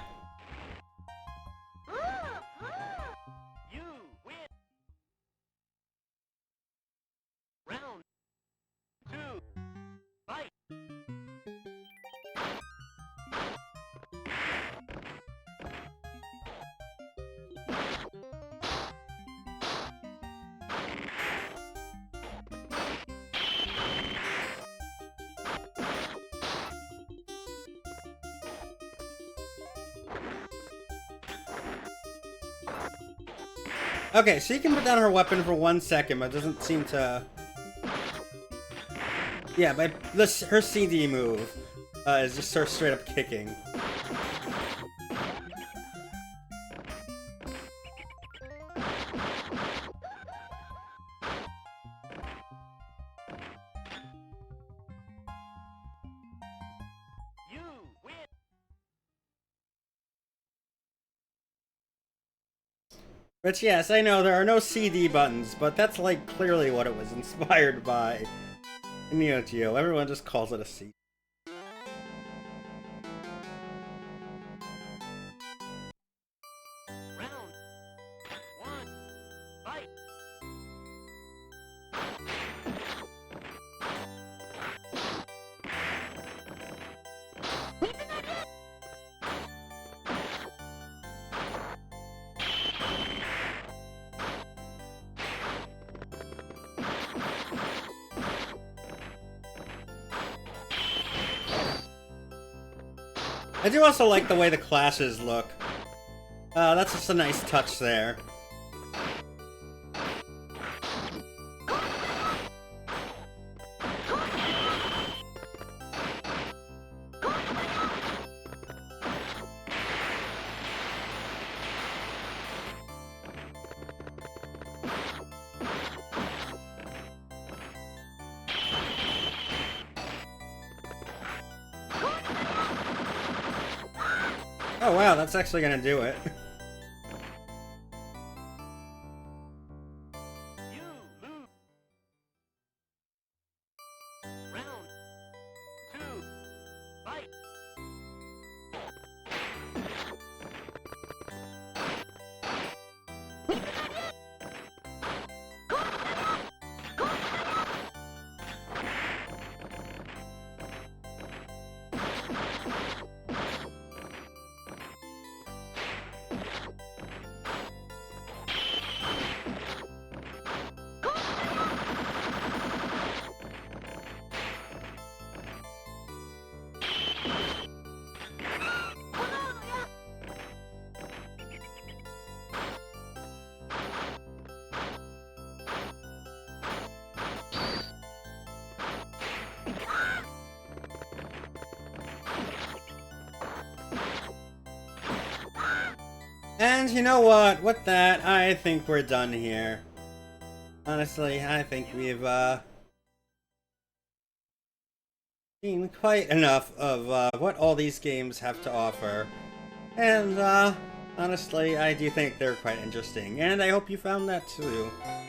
You win. Round 2. Fight. Okay, so you can put down her weapon for 1 second, but it doesn't seem to... Yeah, but her CD move is just sort of straight up kicking. You win. But yes, I know there are no CD buttons, but that's like clearly what it was inspired by. Neo Geo, everyone just calls it a CD. Round 1. Fight. I do also like the way the clashes look. That's just a nice touch there. Oh wow, that's actually gonna do it. You lose. Round 2. Fight. And you know what? With that, I think we're done here. Honestly, I think we've seen quite enough of what all these games have to offer. And honestly, I do think they're quite interesting, and I hope you found that too.